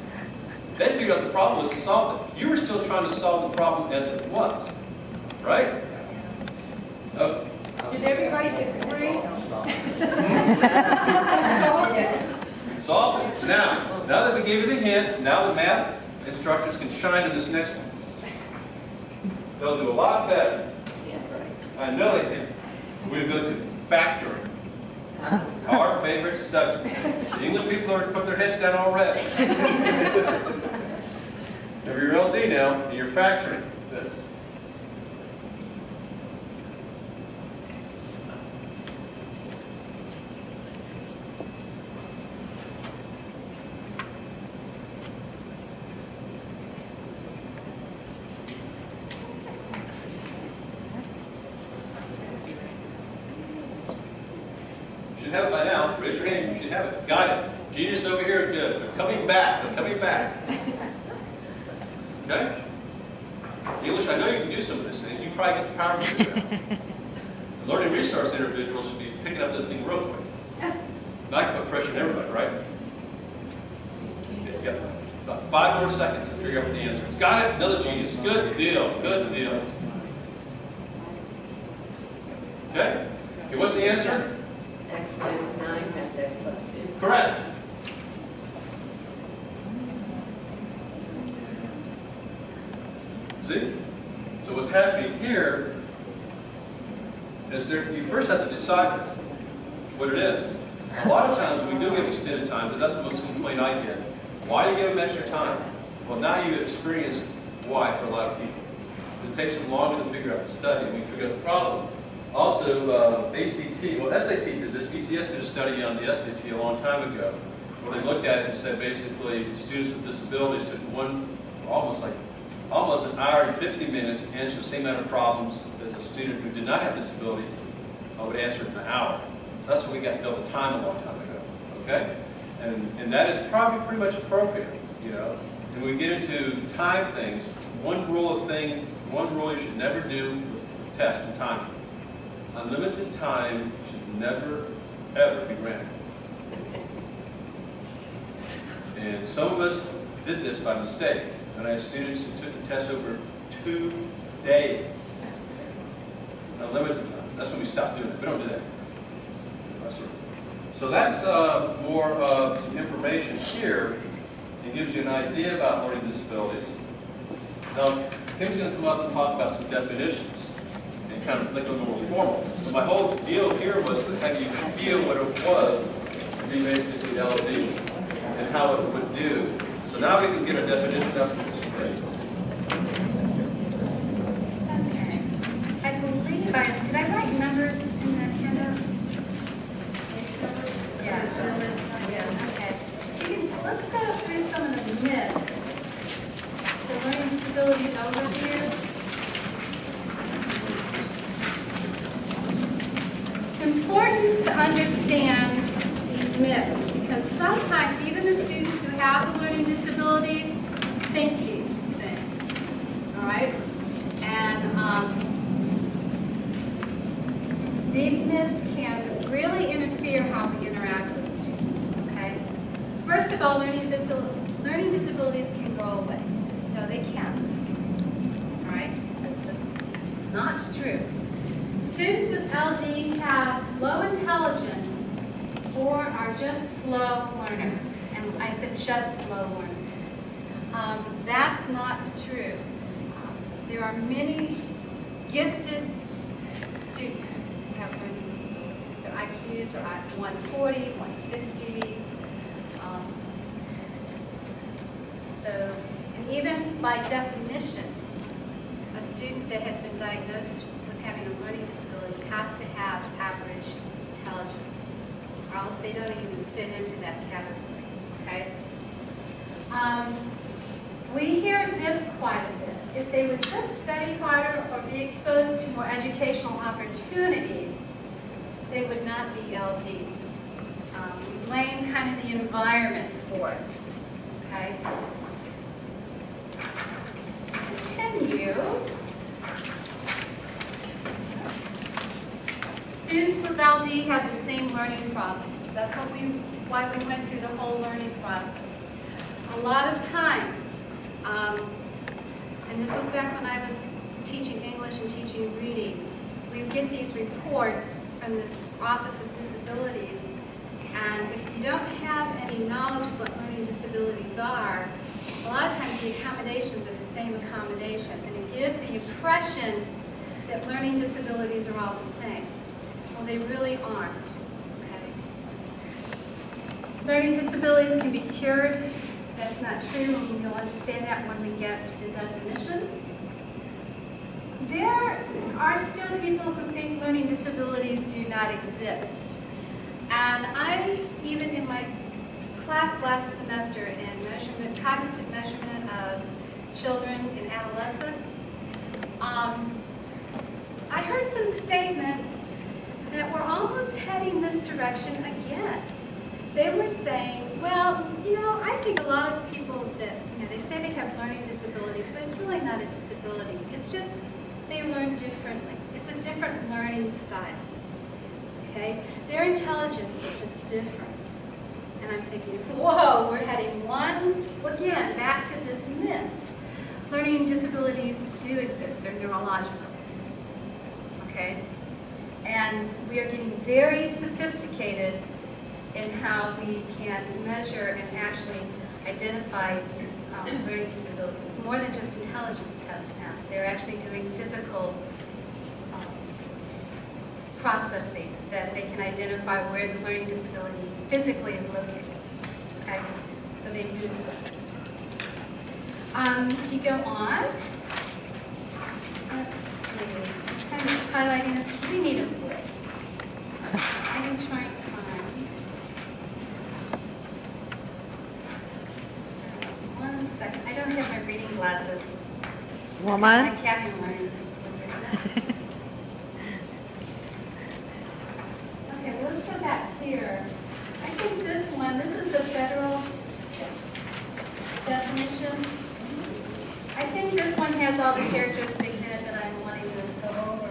They figured out the problem was to solve it. You were still trying to solve the problem as it was. Right? Okay. Did everybody get 3? Solve it. Now that we gave you the hint, now the math instructors can shine in this next one. They'll do a lot better. Yeah, right. I know they can. We're going to factoring. Our favorite subject. The English people are put their heads down already. If you're LD now, and you're factoring this. You should have it by now. Raise your hand. You should have it. Got it. Genius over here. Good. They're coming back. They're coming back. Okay? English, I know you can do some of these things. You probably get the power to do that. The learning resource individuals should be picking up this thing real quick. Not to put pressure on everybody, right? Yeah. About 5 more seconds to figure out what the answer is. Got it? Another genius. Good deal. Good deal. Okay? Okay, what's the answer? X minus 9 times X plus 2. Correct. See? So what's happening here is you first have to decide what it is. A lot of times we do give extended time, because that's the most complaint I get. Why do you give them extra time? Well, now you've experienced why for a lot of people. It takes them longer to figure out the study, and we figure out the problem. Also, ACT, well, SAT did this. ETS did a study on the SAT a long time ago, where they looked at it and said basically students with disabilities took almost an hour and 50 minutes to answer the same amount of problems as a student who did not have disability would answer in an hour. That's what we got double time a long time ago, okay? And that is probably pretty much appropriate, you know? And when we get into time things, one rule you should never do with tests and time. Unlimited time should never, ever be granted. And some of us did this by mistake. And I had students who took the test over 2 days. Unlimited time. That's when we stopped doing it. We don't do that. So that's more of some information here. It gives you an idea about learning disabilities. Now, Kim's going to come up and talk about some definitions and kind of make them more formal. So my whole deal here was to have you feel what it was to be basically LD and how it would do. So now we can get a definition up for this place. I believe, did I write numbers in the handout? Yeah. Okay. Let's go through some of the myths. So learning disabilities overview. It's important to understand these myths because sometimes even the students who have learning disabilities think these things. All right? And these myths can really interfere how we interact with students, okay? First of all, learning disabilities can go away. No, they can't. All right? That's just not true. Students with LD have low intelligence or are just slow learners. And I said just slow learners. That's not true. There are many gifted students who have learning disabilities. Their IQs are at 140, 150. And even by definition, a student that has been diagnosed with having a learning disability has to have average intelligence, or else they don't even fit into that category, okay? We hear this quite a bit. If they would just study harder or be exposed to more educational opportunities, they would not be LD. We blame kind of the environment for it, okay? To continue, students with LD have the same learning problems. That's why we went through the whole learning process. A lot of times, and this was back when I was teaching English and teaching reading, we would get these reports from this Office of Disabilities, and if you don't have any knowledge of what learning disabilities are, a lot of times the accommodations are the same accommodations. And it gives the impression that learning disabilities are all the same. Well, they really aren't. Okay? Learning disabilities can be cured. That's not true, and you'll understand that when we get to the definition. There are still people who think learning disabilities do not exist. And I, even in my class last semester in measurement, cognitive measurement of children and adolescents, I heard some statements that were almost heading this direction again. They were saying, well, I think a lot of people that, they say they have learning disabilities, but it's really not a disability. It's just they learn differently. It's a different learning style, okay? Their intelligence is just different. And I'm thinking, whoa, we're heading again, back to this myth. Learning disabilities do exist. They're neurological, okay? And we are getting very sophisticated in how we can measure and actually identify these learning disabilities. More than just intelligence tests now. They're actually doing physical processes that they can identify where the learning disability physically is located. Okay? So they do exist. If you go on, let's see. I'm kind of highlighting this because we need a break. I am trying to find. One second. I don't have my reading glasses. Woman? My vocabulary. Okay, so let's go back here. I think this is the federal definition. I think this one has all the characteristics in it that I'm wanting to go over.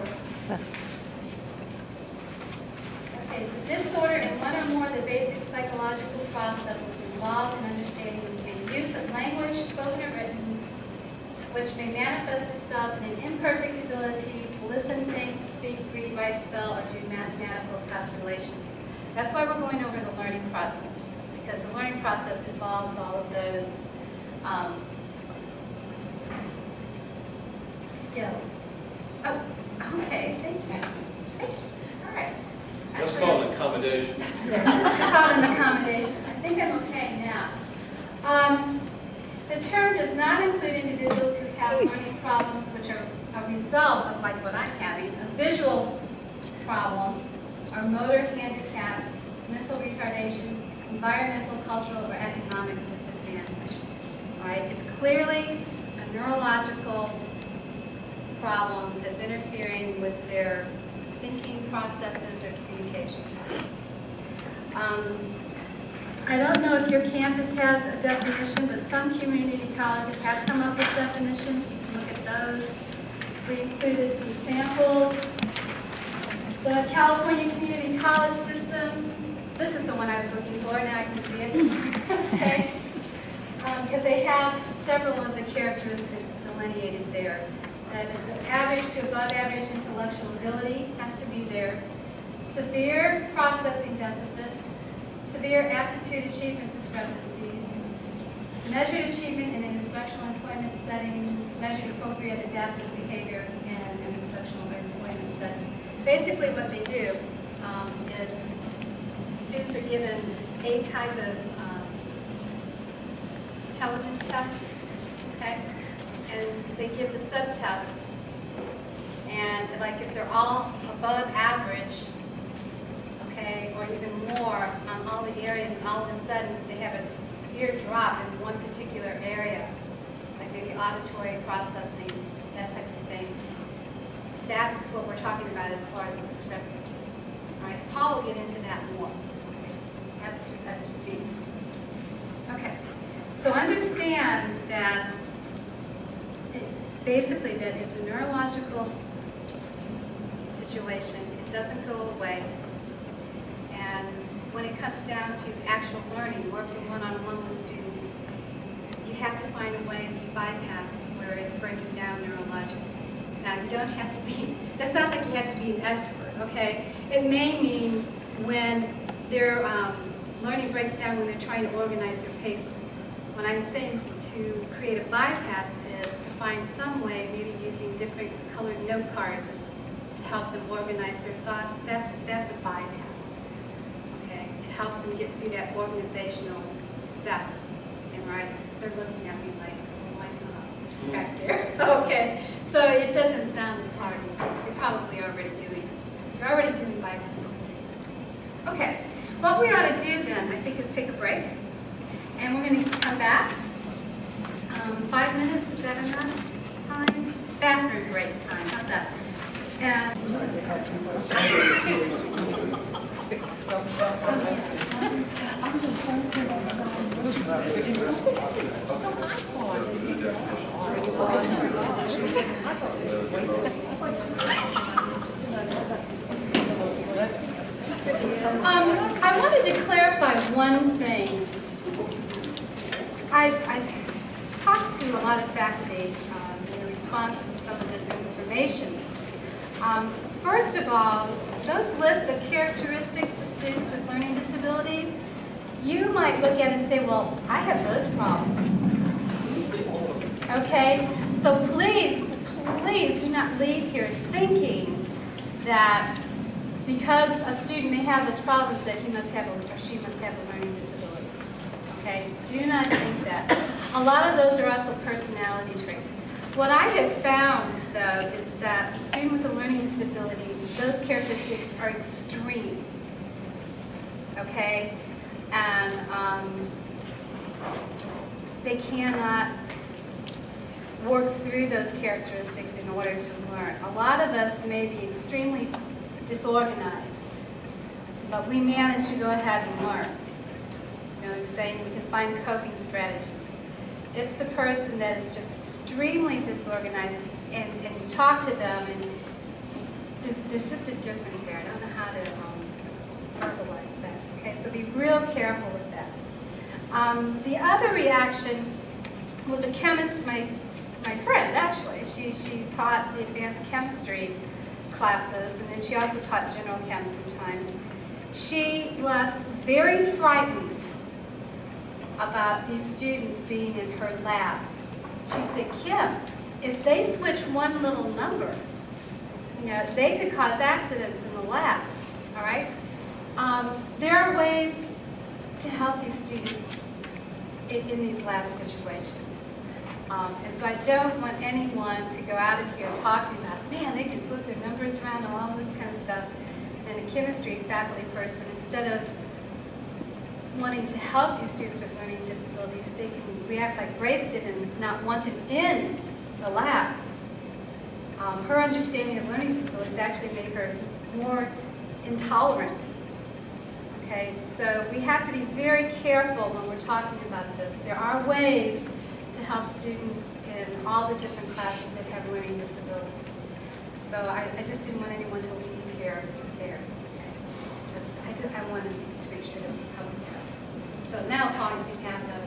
Okay, it's a disorder in one or more of the basic psychological processes involved in understanding and use of language, spoken or written, which may manifest itself in an imperfect ability to listen, think, speak, read, write, spell, or do mathematical calculations. That's why we're going over the learning process, because the learning process involves all of those skills. Oh, okay, thank you. All right. Let's call it an accommodation. This is called an accommodation. I think I'm okay now. The term does not include individuals who have learning problems which are a result of, like what I'm having, a visual problem, or motor handicaps, mental retardation, environmental, cultural, or economic disadvantage. All right? It's clearly a neurological problem that's interfering with their thinking processes or communication processes. I don't know if your campus has a definition, but some community colleges have come up with definitions. You can look at those. We included some samples. The California Community College System, this is the one I was looking for, now I can see it. Okay? Because they have several of the characteristics delineated there. That is an average to above average intellectual ability has to be there. Severe processing deficits, severe aptitude achievement discrepancies, measured achievement in an instructional employment setting, measured appropriate adaptive behavior in an instructional employment setting. Basically what they do is students are given a type of intelligence test, okay? And they give the subtests. And like if they're all above average, okay, or even more on all the areas, and all of a sudden they have a severe drop in one particular area, like maybe auditory processing, that type of thing. That's what we're talking about as far as a discrepancy. All right, Paul will get into that more. That's his expertise. Okay, so understand that basically that it's a neurological situation. It doesn't go away. And when it comes down to actual learning, working one-on-one with students, you have to find a way to bypass where it's breaking down neurologically. Now, you don't have to be, that sounds like you have to be an expert, okay? It may mean when their learning breaks down when they're trying to organize their paper. What I'm saying to create a bypass is find some way, maybe using different colored note cards to help them organize their thoughts, that's a bypass. Okay? It helps them get through that organizational step. And right, they're looking at me like, oh my God, back there. Okay, so it doesn't sound as hard as you're probably already doing. You're already doing bypass. Okay, what we ought to do then, I think, is take a break. And we're going to come back. 5 minutes, is that enough time? Bathroom break time, how's that? And I wanted to clarify one thing. I've talked to a lot of faculty in response to some of this information. First of all, those lists of characteristics of students with learning disabilities, you might look at it and say, well, I have those problems. Okay? So please do not leave here thinking that because a student may have those problems that he must have or she must have a learning disability. Okay? Do not think that. A lot of those are also personality traits. What I have found, though, is that a student with a learning disability, those characteristics are extreme. Okay? And they cannot work through those characteristics in order to learn. A lot of us may be extremely disorganized, but we manage to go ahead and learn. You know what I'm saying? We can find coping strategies. It's the person that is just extremely disorganized, and you talk to them, and there's just a difference there. I don't know how to verbalize that. Okay, so be real careful with that. The other reaction was a chemist, my friend actually. She taught the advanced chemistry classes, and then she also taught general chem sometimes. She left very frightened about these students being in her lab. She said, Kim, if they switch one little number, you know, they could cause accidents in the labs, all right? There are ways to help these students in these lab situations. And so I don't want anyone to go out of here talking about, man, they can flip their numbers around and all this kind of stuff. And a chemistry faculty person, instead of wanting to help these students with learning disabilities, they can react like Grace did and not want them in the labs. Her understanding of learning disabilities actually made her more intolerant. Okay, so we have to be very careful when we're talking about this. There are ways to help students in all the different classes that have learning disabilities. So I just didn't want anyone to leave here scared. Okay? I wanted to make sure that we covered that. So now, Paul, you can have the...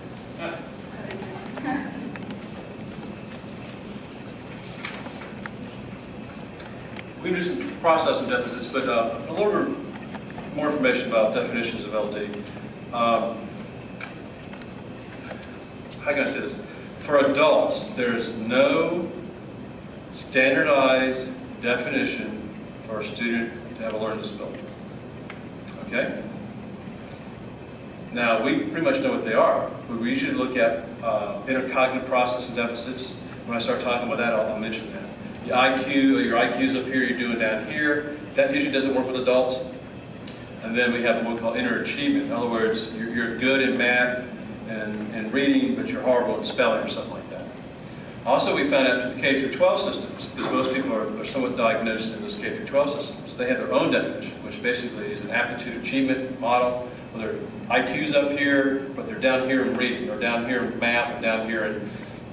We do some processing deficits, but a little bit more information about definitions of LD. How can I say this? For adults, there's no standardized definition for a student to have a learning disability. Okay? Now, we pretty much know what they are. We usually look at intercognitive processing deficits. When I start talking about that, I'll mention that. Your IQ's up here, you're doing down here. That usually doesn't work with adults. And then we have what we call interachievement. In other words, you're good in math and reading, but you're horrible at spelling or something like that. Also, we found out through the K through 12 systems, because most people are somewhat diagnosed in those K through 12 systems. They have their own definition, which basically is an aptitude achievement model, where their IQ's up here, but they're down here in reading, or down here in math, or down here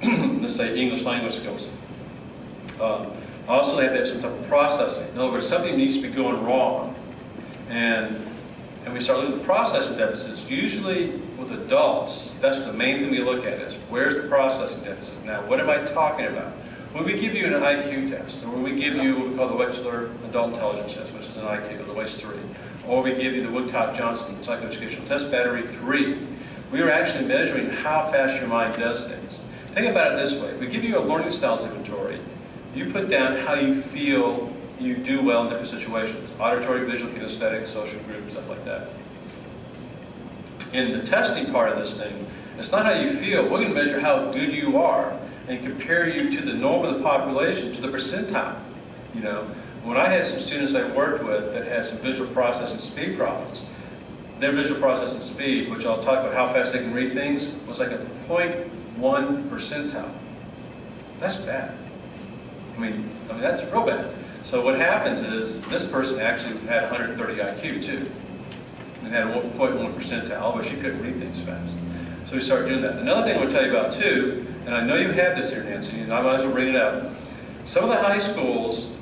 in, let's say, English language skills. Also, they have to have some type of processing. In other words, something needs to be going wrong. And we start looking at the processing deficits. Usually with adults, that's the main thing we look at is, where's the processing deficit? Now, what am I talking about? When we give you an IQ test, or when we give you what we call the Wechsler Adult Intelligence Test, which is an IQ, the WAIS 3, or we give you the Woodcock-Johnson Psychoeducational Test Battery 3, we are actually measuring how fast your mind does things. Think about it this way. If we give you a learning styles inventory, you put down how you feel you do well in different situations. Auditory, visual, kinesthetic, social group, stuff like that. In the testing part of this thing, it's not how you feel. We're going to measure how good you are and compare you to the norm of the population, to the percentile. You know, when I had some students I worked with that had some visual processing speed problems, their visual processing speed, which I'll talk about how fast they can read things, was like a 0.1 percentile. That's bad. I mean, that's real bad. So what happens is this person actually had 130 IQ too, and had a 1.1 percentile, but she couldn't read things fast. So we started doing that. Another thing I want to tell you about too, and I know you have this here, Nancy, and I might as well bring it up. Some of the high schools,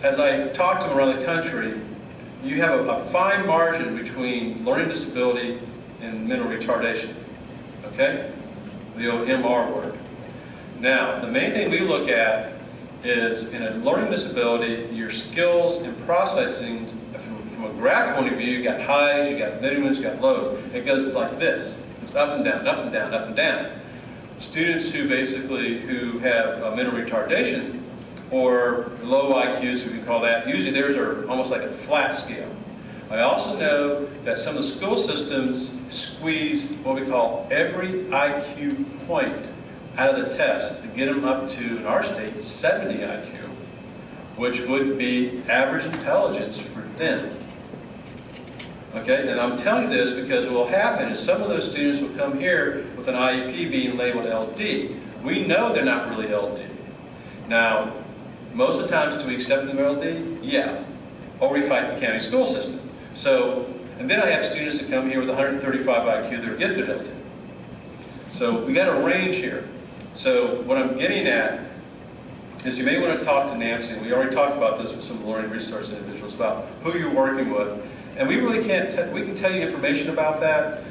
as I talk to them around the country, you have a fine margin between learning disability and mental retardation, okay? The old MR word. Now, the main thing we look at is in a learning disability, your skills in processing, from a graph point of view, you got highs, you got minimums, you got lows. It goes like this. It's up and down, up and down, up and down. Students who who have mental retardation or low IQs, we can call that, usually theirs are almost like a flat scale. I also know that some of the school systems squeeze what we call every IQ point out of the test to get them up to, in our state, 70 IQ, which would be average intelligence for them. Okay, and I'm telling you this because what will happen is some of those students will come here with an IEP being labeled LD. We know they're not really LD. Now, most of the times, do we accept them LD? Yeah. Or we fight the county school system. So, and then I have students that come here with 135 IQ that are gifted LD. So we got a range here. So what I'm getting at is you may want to talk to Nancy. We already talked about this with some learning resource individuals about who you're working with. And we really can't, we can tell you information about that,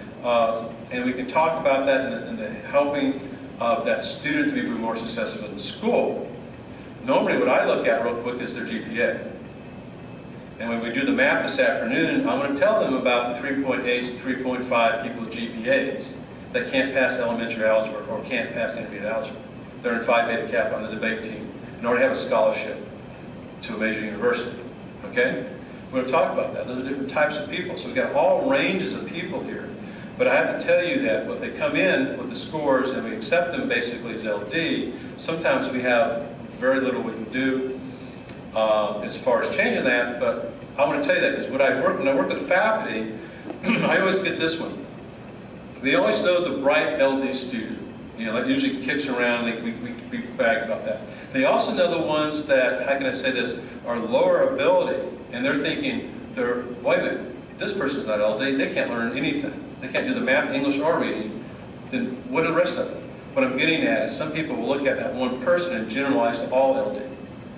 and we can talk about that in the helping of that student to be more successful in school. Normally what I look at real quick is their GPA. And when we do the math this afternoon, I'm going to tell them about the 3.8s, 3.5 people with GPAs that can't pass elementary algebra or can't pass intermediate algebra. They're in Phi Beta Kappa on the debate team in order to have a scholarship to a major university. Okay? We're going to talk about that. Those are different types of people. So we've got all ranges of people here. But I have to tell you that when they come in with the scores and we accept them basically as LD, sometimes we have very little we can do as far as changing that. But I want to tell you that because when I work with faculty, I always get this one. They always know the bright LD student. You know, that usually kicks around, we brag about that. They also know the ones that, how can I say this, are lower ability, and they're thinking, wait a minute, this person's not LD, they can't learn anything. They can't do the math, English, or reading, then what are the rest of them? What I'm getting at is some people will look at that one person and generalize to all LD.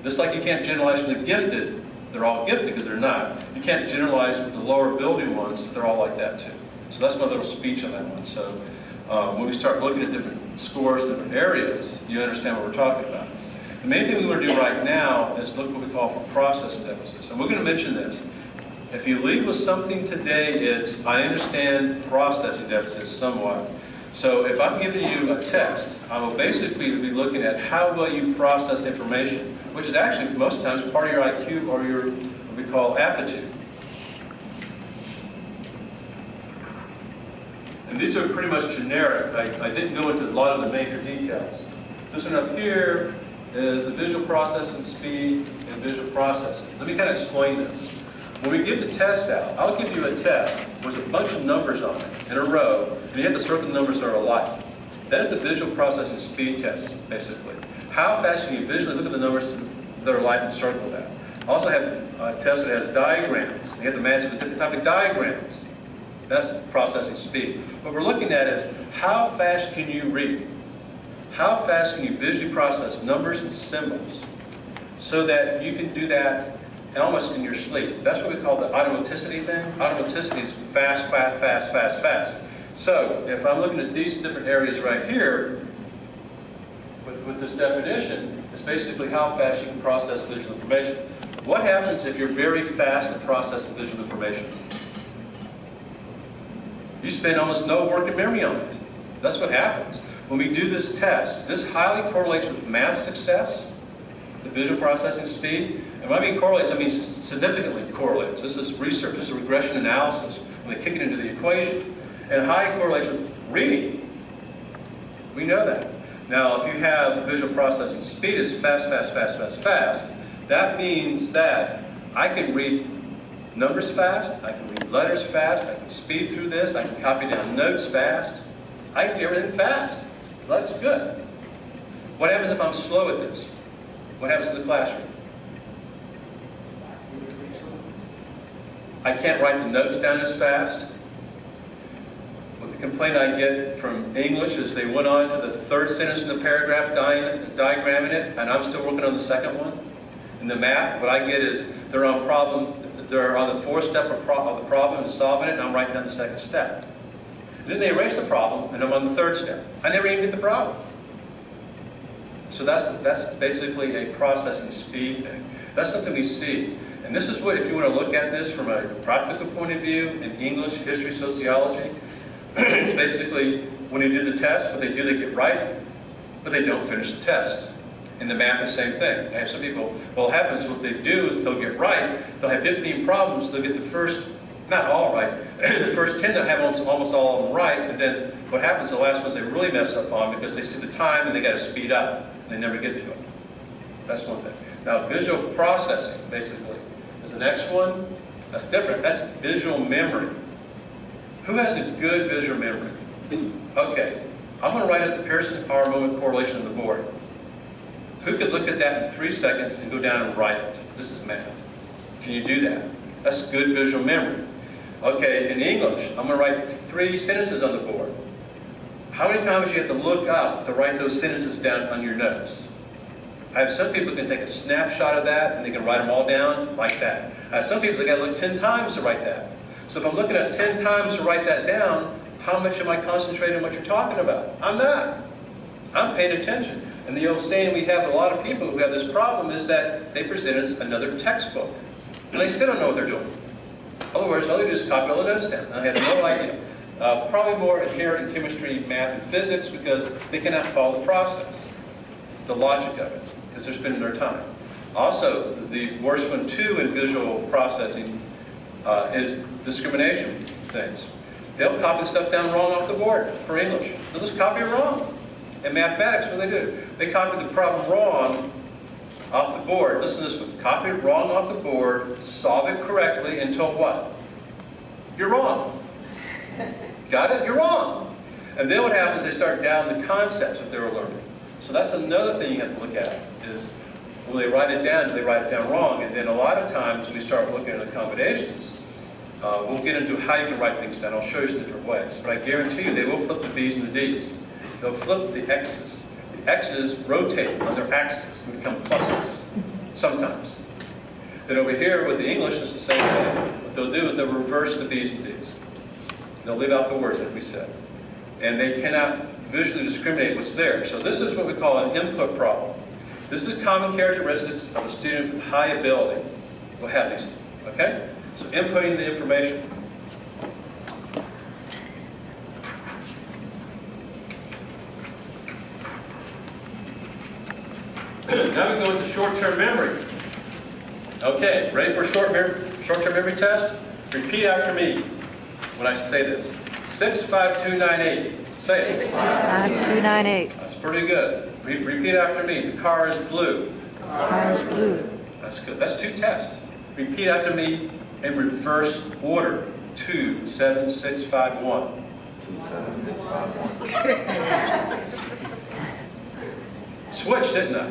Just like you can't generalize from the gifted, they're all gifted because they're not. You can't generalize with the lower ability ones, they're all like that too. So that's my little speech on that one. So when we start looking at different scores in different areas, you understand what we're talking about. The main thing we want to do right now is look what we call for processing deficits. And we're going to mention this. If you leave with something today, it's, I understand processing deficits somewhat. So if I'm giving you a test, I will basically be looking at how well you process information, which is actually most times part of your IQ or your, what we call aptitude. And these are pretty much generic. I didn't go into a lot of the major details. This one up here is the visual processing speed and visual processing. Let me kind of explain this. When we give the tests out, I'll give you a test with a bunch of numbers on it in a row, and you have to circle the numbers that are alike. That is the visual processing speed test, basically. How fast can you visually look at the numbers that are alike and circle that? I also have a test that has diagrams. You have to match the different type of diagrams. That's processing speed. What we're looking at is how fast can you read? How fast can you visually process numbers and symbols so that you can do that almost in your sleep? That's what we call the automaticity thing. Automaticity is fast, fast, fast, fast, fast. So if I'm looking at these different areas right here, with this definition, it's basically how fast you can process visual information. What happens if you're very fast at processing visual information? You spend almost no working memory on it. That's what happens. When we do this test, this highly correlates with math success, the visual processing speed. And when I mean correlates, I mean significantly correlates. This is research, this is regression analysis, when they kick it into the equation. And high correlates with reading. We know that. Now, if you have visual processing speed is fast, that means that I can read numbers fast, I can read letters fast, I can speed through this, I can copy down notes fast, I can do everything fast. Well, that's good. What happens if I'm slow at this? What happens in the classroom? I can't write the notes down as fast. Well, the complaint I get from English is they went on to the third sentence in the paragraph, diagramming it, and I'm still working on the second one. In the math, what I get is they're on the fourth step of the problem and solving it, and I'm writing down the second step. And then they erase the problem, and I'm on the third step. I never even get the problem. So that's basically a processing speed thing. That's something we see. And this is what, if you want to look at this from a practical point of view, in English, history, sociology, it's basically when you do the test, what they do, they get right, but they don't finish the test. In the math, the same thing. I have some people, well, what happens, what they do is they'll get right, they'll have 15 problems, they'll get the first, not all right, the first 10 they'll have almost all of them right, and then what happens, the last ones they really mess up on because they see the time and they got to speed up, and they never get to it. That's one thing. Now, visual processing, basically, is the next one. That's different. That's visual memory. Who has a good visual memory? Okay, I'm going to write up the Pearson power moment correlation on the board. Who could look at that in 3 seconds and go down and write it? This is math. Can you do that? That's good visual memory. Okay, in English, I'm going to write 3 sentences on the board. How many times do you have to look up to write those sentences down on your notes? I have some people who can take a snapshot of that and they can write them all down like that. I have some people that got to look 10 times to write that. So if I'm looking at 10 times to write that down, how much am I concentrating on what you're talking about? I'm not. I'm paying attention. And the old saying we have a lot of people who have this problem is that they present us another textbook. And they still don't know what they're doing. In other words, all they do is copy all the notes down. I have no idea. Probably more inherent in chemistry, math, and physics because they cannot follow the process, the logic of it, because they're spending their time. Also, the worst one too in visual processing is discrimination things. They'll copy stuff down wrong off the board for English. They'll just copy it wrong. In mathematics, what do? They copy the problem wrong off the board. Listen to this one. Copy it wrong off the board, solve it correctly until what? You're wrong. Got it? You're wrong. And then what happens, they start down the concepts that they were learning. So that's another thing you have to look at, is when they write it down, do they write it down wrong? And then a lot of times we start looking at accommodations. We'll get into how you can write things down. I'll show you some different ways. But I guarantee you, they will flip the B's and the D's. They'll flip the X's. The X's rotate on their axis and become pluses, sometimes. Then over here with the English, it's the same thing. What they'll do is they'll reverse the B's and D's. They'll leave out the words that we said. And they cannot visually discriminate what's there. So this is what we call an input problem. This is common characteristics of a student with high ability. We'll have these, okay? So inputting the information. Now we go into short-term memory. Okay, ready for a short-term memory test? Repeat after me when I say this. 65298. Say it. 65298. That's pretty good. Repeat after me. The car is blue. The car is blue. That's good. That's 2 tests. Repeat after me in reverse order. 27651. 27651. Switched, didn't I?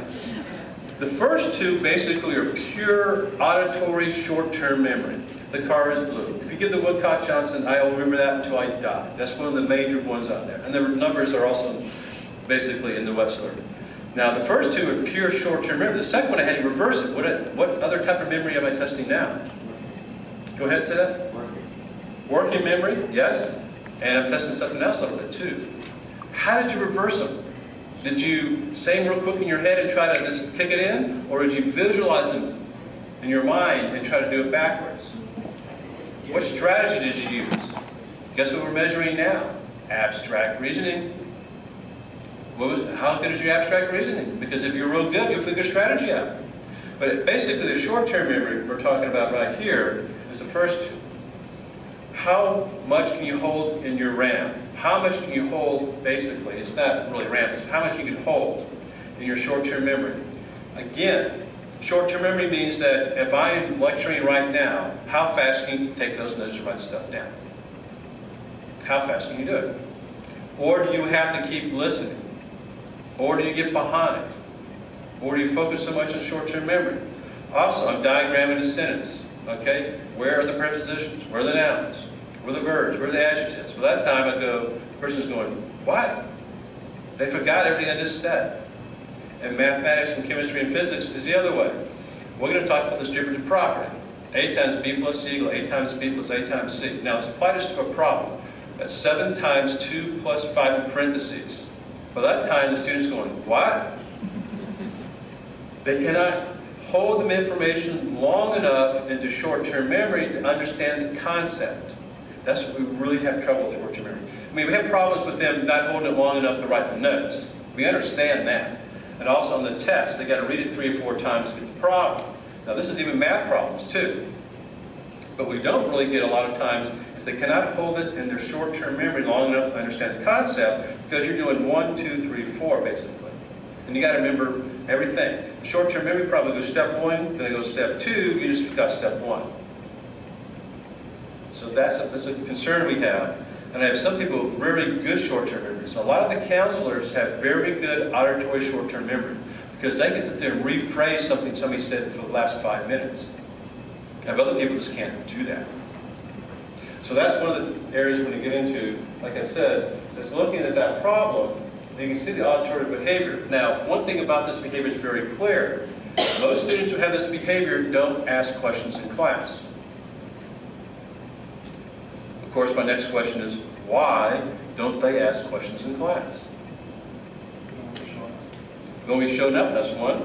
The first 2 basically are pure auditory short-term memory. The car is blue. If you give the Woodcock-Johnson, I will remember that until I die. That's one of the major ones on there. And the numbers are also basically in the Westler. Now, the first 2 are pure short-term memory. The second one, I had to reverse it. What other type of memory am I testing now? Go ahead and say that. Working memory, yes. And I'm testing something else a little bit, too. How did you reverse them? Did you say them real quick in your head and try to just kick it in? Or did you visualize them in your mind and try to do it backwards? What strategy did you use? Guess what we're measuring now? Abstract reasoning. How good is your abstract reasoning? Because if you're real good, you'll figure strategy out. But basically, the short-term memory we're talking about right here is the first two. How much can you hold in your RAM? How much can you hold, basically? It's not really RAM, it's how much you can hold in your short-term memory. Again, short-term memory means that if I'm lecturing right now, how fast can you take those notes and write stuff down? How fast can you do it? Or do you have to keep listening? Or do you get behind? Or do you focus so much on short-term memory? Also, I'm diagramming a sentence, okay? Where are the prepositions? Where are the nouns? Where are the verbs? Where are the adjectives? By that time I go, the person's going, what? They forgot everything I just said. And mathematics and chemistry and physics is the other way. We're going to talk about distributive property. A times B plus C equals A times B plus A times C. Now let's apply this to a problem. That's 7 times 2 plus 5 in parentheses. By that time the student's going, what? They cannot hold the information long enough into short-term memory to understand the concept. That's what we really have trouble with short-term memory. I mean, we have problems with them not holding it long enough to write the notes. We understand that. And also on the test, they got to read it 3 or 4 times to get the problem. Now this is even math problems too. But we don't really get a lot of times is they cannot hold it in their short-term memory long enough to understand the concept because you're doing 1, 2, 3, 4 basically. And you got to remember everything. Short-term memory probably goes step 1, then it goes step 2, you just forgot step 1. So that's a concern we have. And I have some people with very good short-term memory. So a lot of the counselors have very good auditory short-term memory because they can sit there and rephrase something somebody said for the last 5 minutes. I have other people just can't do that. So that's one of the areas when you get into, like I said, is looking at that problem. You can see the auditory behavior. Now, one thing about this behavior is very clear. Most students who have this behavior don't ask questions in class. Of course, my next question is, why don't they ask questions in class? When we showing up, that's one.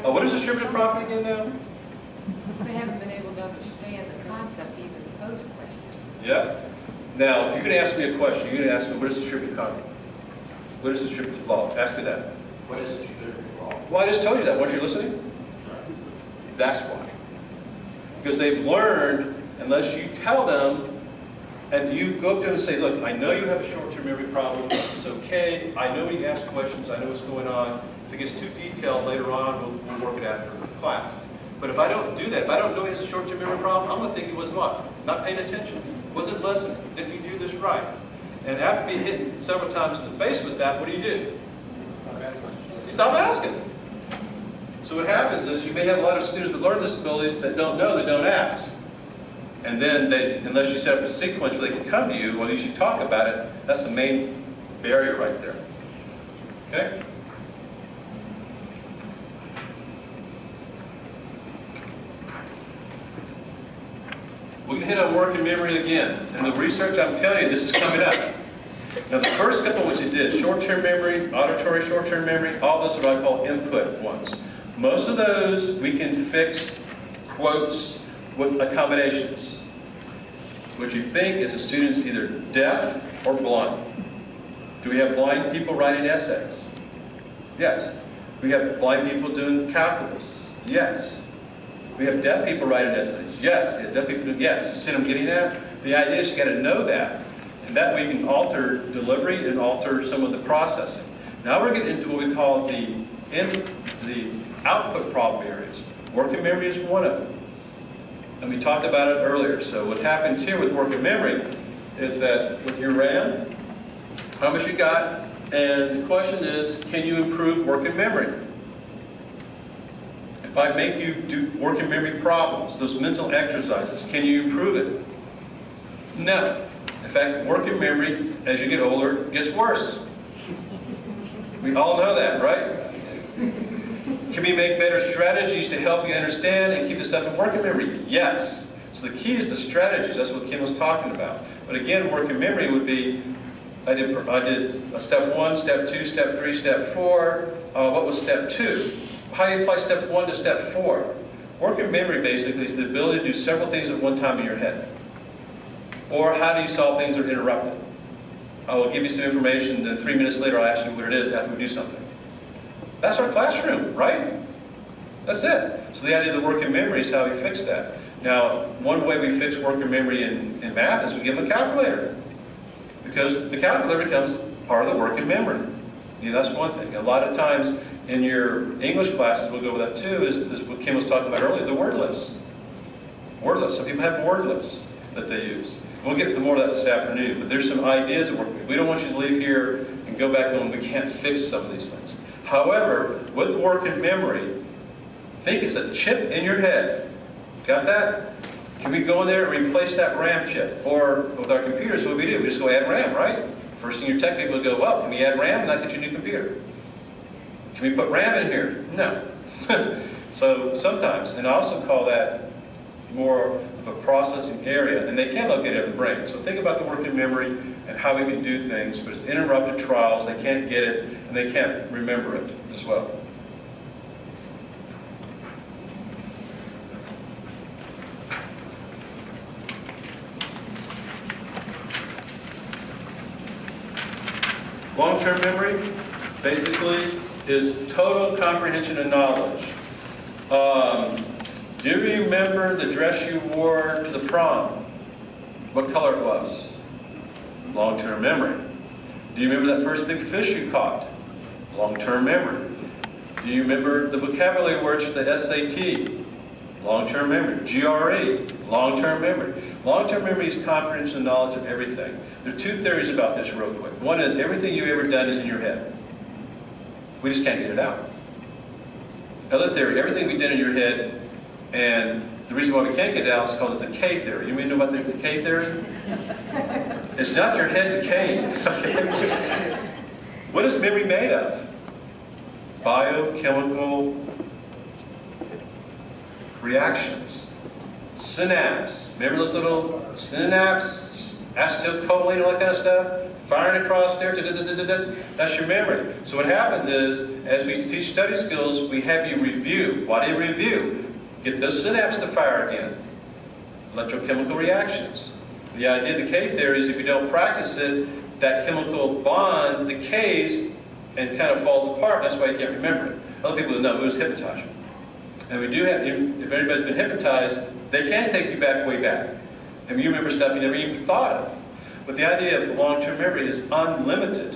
What is distributive property again now? They haven't been able to understand the concept even to pose a question. Yeah. Now, you're going to ask me a question. You're going to ask me, what is distributive property? What is distributive law? Ask me that. What is distributive law? Well, I just told you that. Weren't you listening? That's why. Because they've learned, unless you tell them, and you go up to them and say, look, I know you have a short-term memory problem. It's okay. I know when you ask questions. I know what's going on. If it gets too detailed later on, we'll work it out for class. But if I don't do that, if I don't know he has a short-term memory problem, I'm going to think he was what? Not paying attention. Wasn't listening. Didn't you do this right? And after being hit several times in the face with that, what do? You stop asking. So what happens is you may have a lot of students with learning disabilities that don't know, that don't ask. And then they, unless you set up a sequence where they can come to you, well, you should talk about it. That's the main barrier right there. Okay? We're going to hit on working memory again. And the research, I'm telling you, this is coming up. Now, the first couple ones you did, short-term memory, auditory short-term memory, all those are what I call input ones. Most of those we can fix quotes with accommodations. What you think is a student's either deaf or blind. Do we have blind people writing essays? Yes. We have blind people doing calculus? Yes. We have deaf people writing essays? Yes. We have deaf people doing, yes. You see what I'm getting at? The idea is you got to know that. And that way you can alter delivery and alter some of the processing. Now we're getting into what we call the output problem areas. Working memory is one of them. And we talked about it earlier. So what happens here with working memory is that with your RAM, how much you got, and the question is, can you improve working memory? If I make you do working memory problems, those mental exercises, can you improve it? No. In fact, working memory, as you get older, gets worse. We all know that, right? Can we make better strategies to help you understand and keep the stuff in working memory? Yes. So the key is the strategies. That's what Kim was talking about. But again, working memory would be, I did a step 1, step 2, step 3, step 4. What was step 2? How do you apply step 1 to step 4? Working memory basically is the ability to do several things at one time in your head. Or how do you solve things that are interrupted? I will give you some information, then 3 minutes later I'll ask you what it is after we do something. That's our classroom, right? That's it. So the idea of the working memory is how we fix that. Now, one way we fix working memory in math is we give them a calculator. Because the calculator becomes part of the working memory. You know, that's one thing. A lot of times in your English classes, we'll go with that too, is what Kim was talking about earlier, the word lists. Word lists. Some people have word lists that they use. We'll get to more of that this afternoon, but there's some ideas that work. We don't want you to leave here and go back home. We can't fix some of these things. However, with working memory, think it's a chip in your head. Got that? Can we go in there and replace that RAM chip? Or with our computers, what do? We just go add RAM, right? First thing your tech people will go, well, can we add RAM and not get you a new computer? Can we put RAM in here? No. So sometimes, and I also call that more of a processing area, and they can locate it in the brain. So think about the working memory and how we can do things, but it's interrupted trials, they can't get it, and they can't remember it as well. Long-term memory, basically, is total comprehension of knowledge. Do you remember the dress you wore to the prom? What color it was? Long-term memory. Do you remember that first big fish you caught? Long-term memory. Do you remember the vocabulary words for the SAT? Long-term memory. GRE, long-term memory. Long-term memory is comprehension of knowledge of everything. There are two theories about this real quick. One is everything you've ever done is in your head. We just can't get it out. Other theory, everything we did in your head, and the reason why we can't get it out is called the decay theory. You know about the decay theory? It's not your head decaying. What is memory made of? Biochemical reactions. Synapse. Remember those little synapse, acetylcholine, and all that kind of stuff? Firing across there, that's your memory. So what happens is, as we teach study skills, we have you review. Why do you review? Get those synapses to fire again. Electrochemical reactions. The idea of decay theory is if you don't practice it, that chemical bond decays and kind of falls apart. That's why you can't remember it. Other people know it was hypnotism. And we do have, if anybody's been hypnotized, they can take you back way back. And you remember stuff you never even thought of. But the idea of long-term memory is unlimited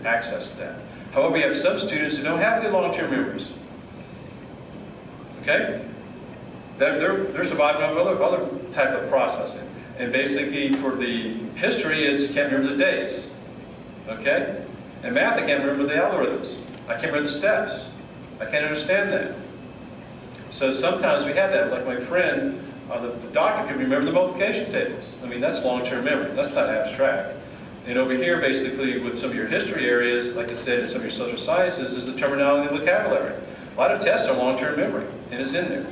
access to that. However, we have some students who don't have good long-term memories. Okay? They're surviving off other type of processing. And basically, for the history, it's can't remember the dates. Okay? And math, I can't remember the algorithms. I can't remember the steps. I can't understand that. So sometimes we have that. Like my friend, the doctor can remember the multiplication tables. I mean, that's long-term memory. That's not abstract. And over here, basically, with some of your history areas, like I said, in some of your social sciences, is the terminology and vocabulary. A lot of tests are long-term memory, and it's in there.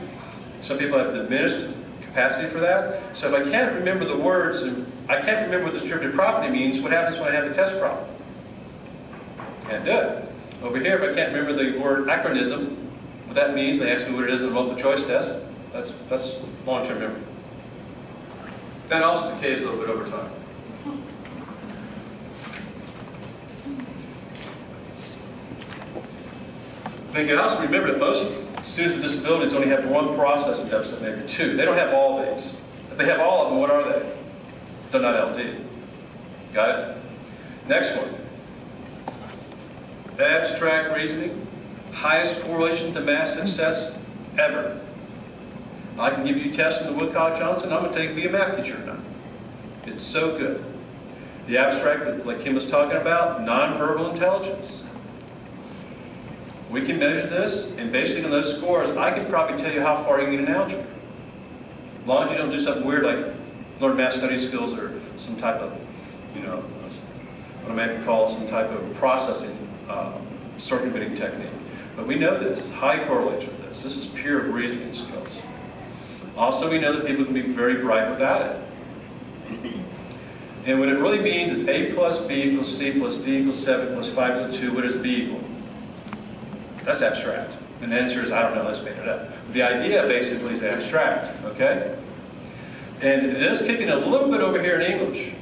Some people have diminished capacity for that. So if I can't remember the words, and I can't remember what distributed property means, what happens when I have a test problem? Can't do it. Over here, if I can't remember the word acronym, what that means, they ask me what it is in a multiple choice test, that's long-term memory. That also decays a little bit over time. They can also remember that most students with disabilities only have one processing deficit, maybe two. They don't have all these. If they have all of them, what are they? They're not LD. Got it? Next one. Abstract reasoning, highest correlation to math success ever. I can give you tests in the Woodcock-Johnson, I'm going to take be a math teacher now. It's so good. The abstract, like Kim was talking about, nonverbal intelligence. We can measure this, and based on those scores, I can probably tell you how far you can get in algebra. As long as you don't do something weird like learn math study skills or some type of, what I might call some type of processing circuiting technique. But we know this, high correlation with this. This is pure reasoning skills. Also, we know that people can be very bright without it. And what it really means is A plus B equals C plus D equals 7 plus 5 equals 2. What does B equal? That's abstract. And the answer is, I don't know, let's make it up. The idea basically is abstract, okay? And it is kicking a little bit over here in English.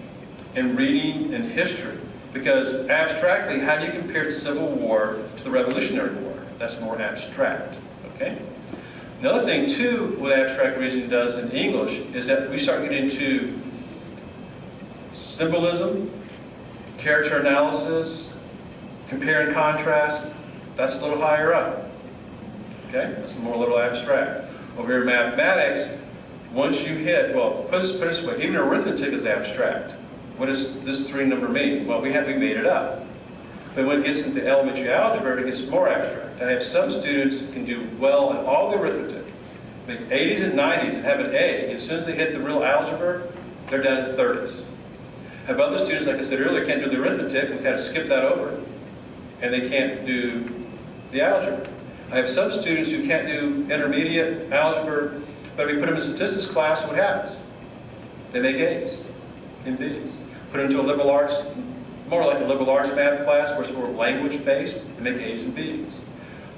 in reading and history. Because abstractly, how do you compare the Civil War to the Revolutionary War? That's more abstract, okay? Another thing, too, what abstract reasoning does in English is that we start getting into symbolism, character analysis, compare and contrast. That's a little higher up, okay? That's more a little abstract. Over here in mathematics, once you hit, well, put it this way, even arithmetic is abstract. What does this 3 number mean? Well, we made it up. But when it gets into elementary algebra, it gets more abstract. I have some students who can do well in all the arithmetic, make 80s and 90s and have an A. And as soon as they hit the real algebra, they're down to 30s. I have other students, like I said earlier, can't do the arithmetic and kind of skip that over. And they can't do the algebra. I have some students who can't do intermediate algebra, but if we put them in statistics class, what happens? They make A's and B's. Put them into a liberal arts, more like a liberal arts math class where it's more language-based, and make A's and B's.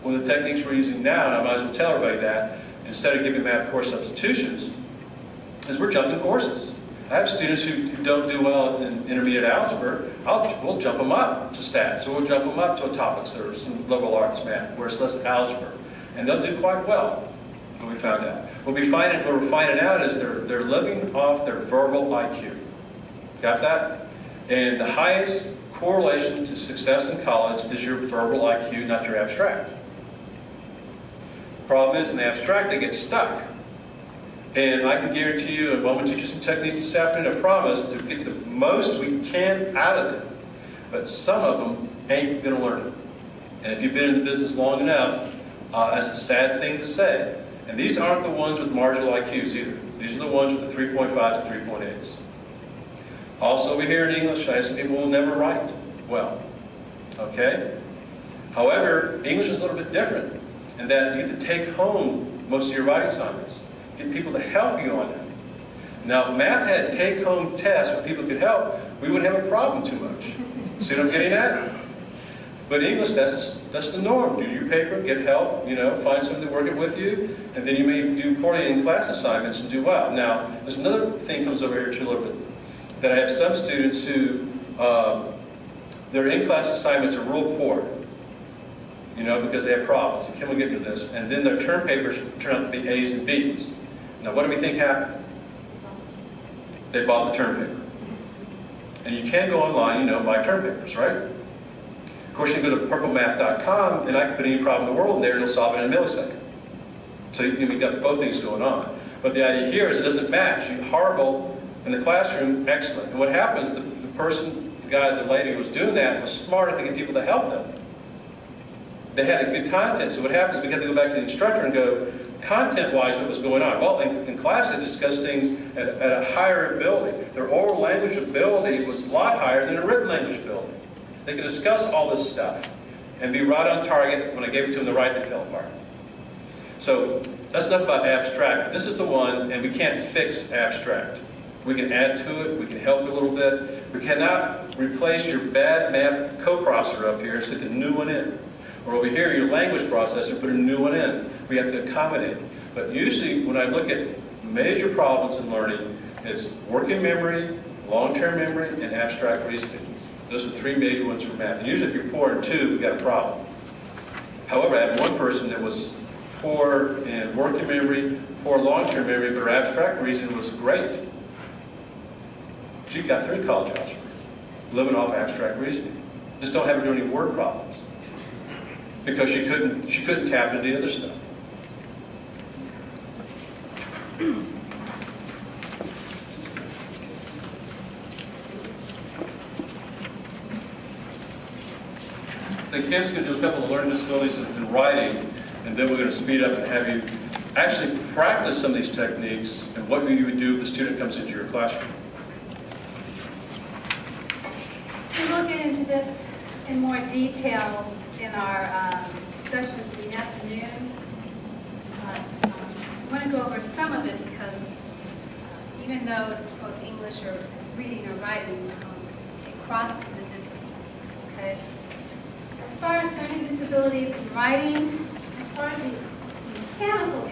One of the techniques we're using now, and I might as well tell everybody that, instead of giving math course substitutions, is we're jumping courses. I have students who don't do well in intermediate algebra, we'll jump them up to stats, or we'll jump them up to topics that are some liberal arts math, where it's less algebra. And they'll do quite well, what we found out. What we're finding out is they're living off their verbal IQ. Got that? And the highest correlation to success in college is your verbal IQ, not your abstract. The problem is, in the abstract, they get stuck. And I can guarantee you, and I'm going to teach you some techniques this afternoon, I promise, to get the most we can out of it. But some of them ain't going to learn it. And if you've been in the business long enough, that's a sad thing to say. And these aren't the ones with marginal IQs either. These are the ones with the 3.5s to 3.8s. Also, we hear in English, I have some people will never write well. Okay? However, English is a little bit different in that you have to take home most of your writing assignments. Get people to help you on that. Now, if math had take-home tests where people could help, we wouldn't have a problem too much. See what I'm getting at? But English, that's the norm. Do your paper, get help, find somebody to work it with you, and then you may do poorly in class assignments and do well. Now, there's another thing comes over here too a little bit, that I have some students who, their in-class assignments are real poor, because they have problems. And Kim will get into this. And then their term papers turn out to be A's and B's. Now, what do we think happened? They bought the term paper. And you can go online, buy term papers, right? Of course, you can go to purplemath.com, and I can put any problem in the world in there, and it'll solve it in a millisecond. So you've got both things going on. But the idea here is it doesn't match. You're horrible in the classroom, excellent. And what happens, the person, the guy, the lady who was doing that was smart enough to get people to help them. They had a good content. So what happens, we have to go back to the instructor and go, content-wise, what was going on? Well, in class, they discussed things at a higher ability. Their oral language ability was a lot higher than their written language ability. They could discuss all this stuff and be right on target. When I gave it to them, the right they fell apart. So that's enough about abstract. This is the one, and we can't fix abstract. We can add to it. We can help a little bit. We cannot replace your bad math coprocessor up here and stick a new one in. Or over here, your language processor, put a new one in. We have to accommodate. But usually, when I look at major problems in learning, it's working memory, long-term memory, and abstract reasoning. Those are the 3 major ones for math. And usually, if you're poor in 2, we've got a problem. However, I had one person that was poor in working memory, poor long-term memory, but her abstract reasoning was great. She got 3 college algebra, living off abstract reasoning. Just don't have her do any word problems because she couldn't tap into the other stuff. Then Kim's going to do a couple of learning disabilities in writing, and then we're going to speed up and have you actually practice some of these techniques and what you would do if the student comes into your classroom. We'll get into this in more detail in our sessions in the afternoon. I want to go over some of it because even though it's both English or reading or writing, it crosses the disciplines, okay? As far as learning disabilities in writing, as far as the mechanical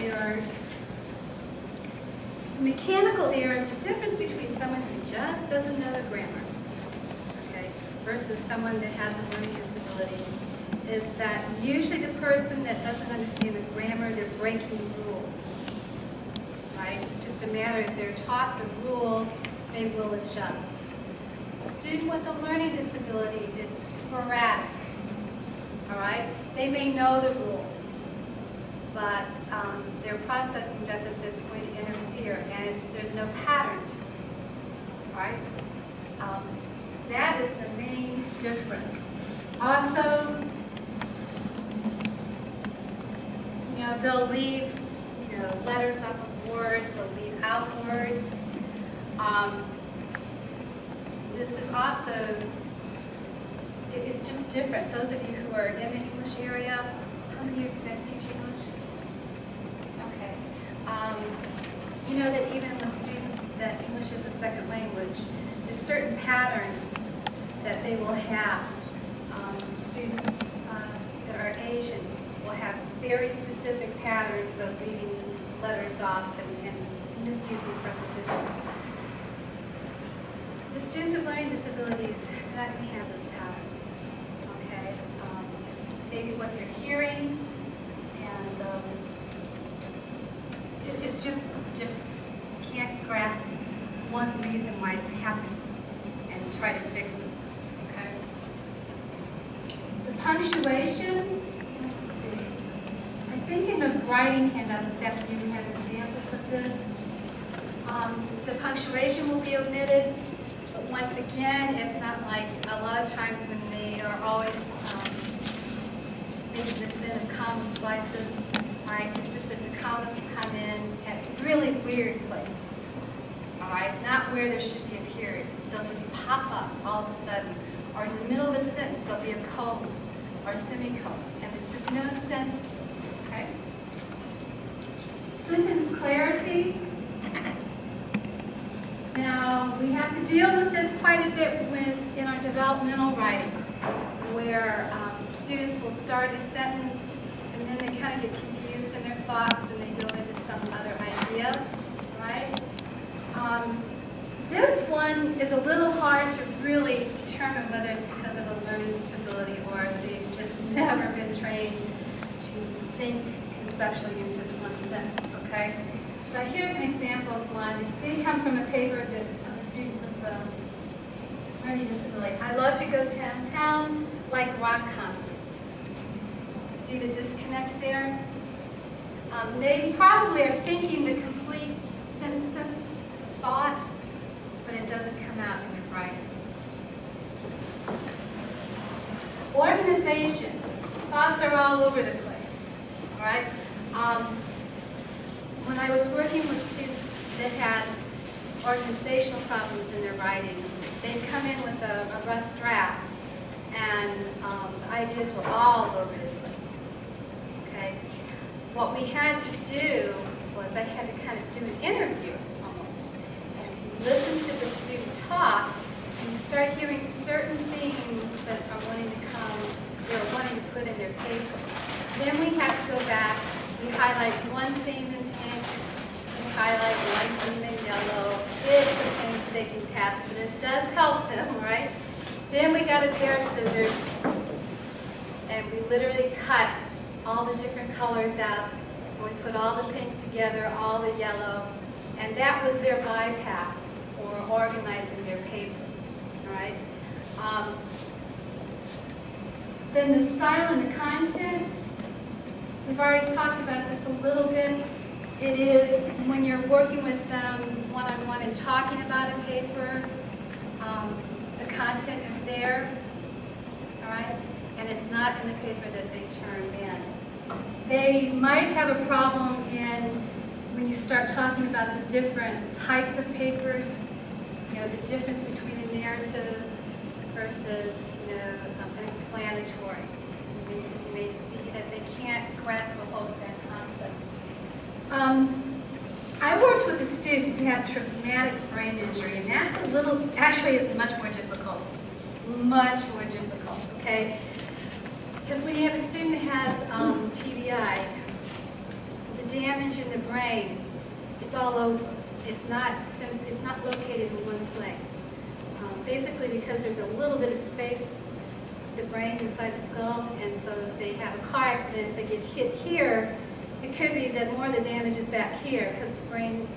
errors, the difference between someone who just doesn't know the grammar versus someone that has a learning disability is that usually the person that doesn't understand the grammar, they're breaking rules, right? It's just a matter if they're taught the rules, they will adjust. A student with a learning disability is sporadic, all right? They may know the rules, but their processing deficit is going to interfere, and there's no pattern to it, all right? That is the main difference. Also, they'll leave, letters off of words, they'll leave out words. This is also, it's just different. Those of you who are in the English area, how many of you guys teach English? Okay. You know that even with students that English is a second language, there's certain patterns that they will have. Students that are Asian will have very specific patterns of leaving letters off and misusing prepositions. The students with learning disabilities, they're not going to have those patterns, okay? Maybe what they're hearing, and it's just different. You can't grasp one reason why it's happening and try to fix it, okay? The punctuation, let's see. I think in the writing handout this afternoon we have examples of this. The punctuation will be omitted, but once again, it's not like a lot of times when they are always making the sin of comma splices, right? It's just that the commas will come in at really weird places, all right? Not where there should be a period. They'll just pop up all of a sudden, or in the middle of a sentence there'll be a colon or a semicolon, and there's just no sense to it, okay? Sentence clarity. Now, we have to deal with this quite a bit in our developmental writing, where students will start a sentence and then they kind of get confused in their thoughts and they go into some other idea, right? This one is a little hard to really determine whether it's because of a learning disability or if they've just never been trained to think conceptually in just one sentence, okay? So here's an example of one. They come from a paper that a student with a learning disability. I love to go downtown like rock concerts. See the disconnect there? They probably are thinking the complete sentence, thought, but it doesn't come out in their writing. Organization. Thoughts are all over the place, all right? When I was working with students that had organizational problems in their writing, they'd come in with a rough draft, and the ideas were all over the place, okay? What we had to do was I had to kind of do an interview almost, and listen to the student talk, and you start hearing certain themes that are wanting to come, they're wanting to put in their paper. Then we have to go back, we highlight one theme in pink, we highlight one theme in yellow. It's a painstaking task, but it does help them, right? Then we got a pair of scissors, and we literally cut all the different colors out. And we put all the pink together, all the yellow, and that was their bypass for organizing their paper, all right? Then the style and the content. We've already talked about this a little bit. It is when you're working with them one-on-one and talking about a paper, the content is there, all right? And it's not in the paper that they turn in. They might have a problem when you start talking about the different types of papers, the difference between a narrative versus, an explanatory. You may see that they can't grasp a hold of that concept. I worked with a student who had traumatic brain injury, and that's actually it's much more difficult. Much more difficult, okay? Because when you have a student that has TBI, the damage in the brain, it's all over. It's not located in one place. basically because there's a little bit of space, the brain inside the skull, and so if they have a car accident, if they get hit here, it could be that more of the damage is back here because the brain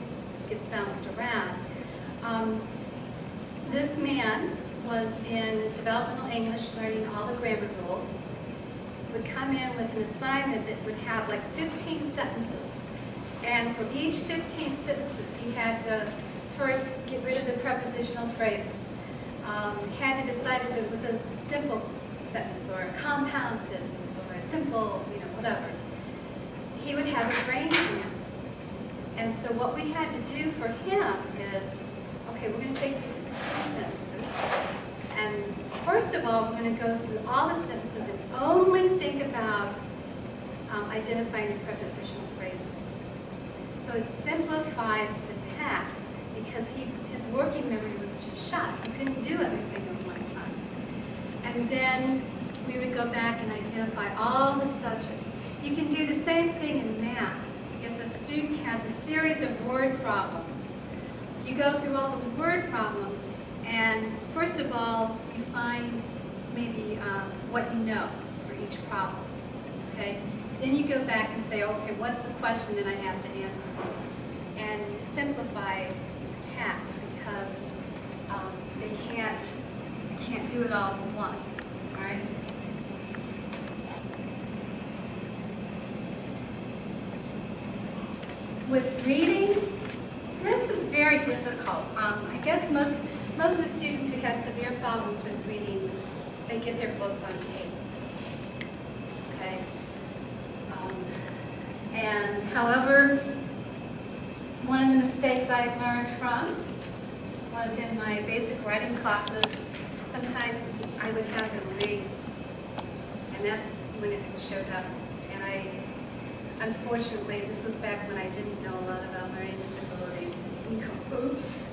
gets bounced around. This man was in developmental English, learning all the grammar rules, would come in with an assignment that would have like 15 sentences. And for each 15 sentences, he had to first get rid of the prepositional phrases. Had to decide if it was a simple sentence or a compound sentence or a simple, whatever. He would have a brain jam. And so what we had to do for him is, okay, we're going to take these 15 sentences, and first of all, we're going to go through all the sentences and only think about identifying the prepositional phrases. So it simplifies the task because his working memory was just shot. He couldn't do everything at one time. And then we would go back and identify all the subjects. You can do the same thing in math. If the student has a series of word problems, you go through all the word problems, and first of all, you find maybe what you know for each problem, okay? Then you go back and say, okay, what's the question that I have to answer? And you simplify the task because they can't do it all at once, all right? With reading, this is very difficult. I guess most of the students who have severe problems with reading, they get their books on tape. Okay. And however, one of the mistakes I learned from was in my basic writing classes. Sometimes I would have them read, and that's when it showed up. And unfortunately, this was back when I didn't know a lot about learning disabilities. You go, oops.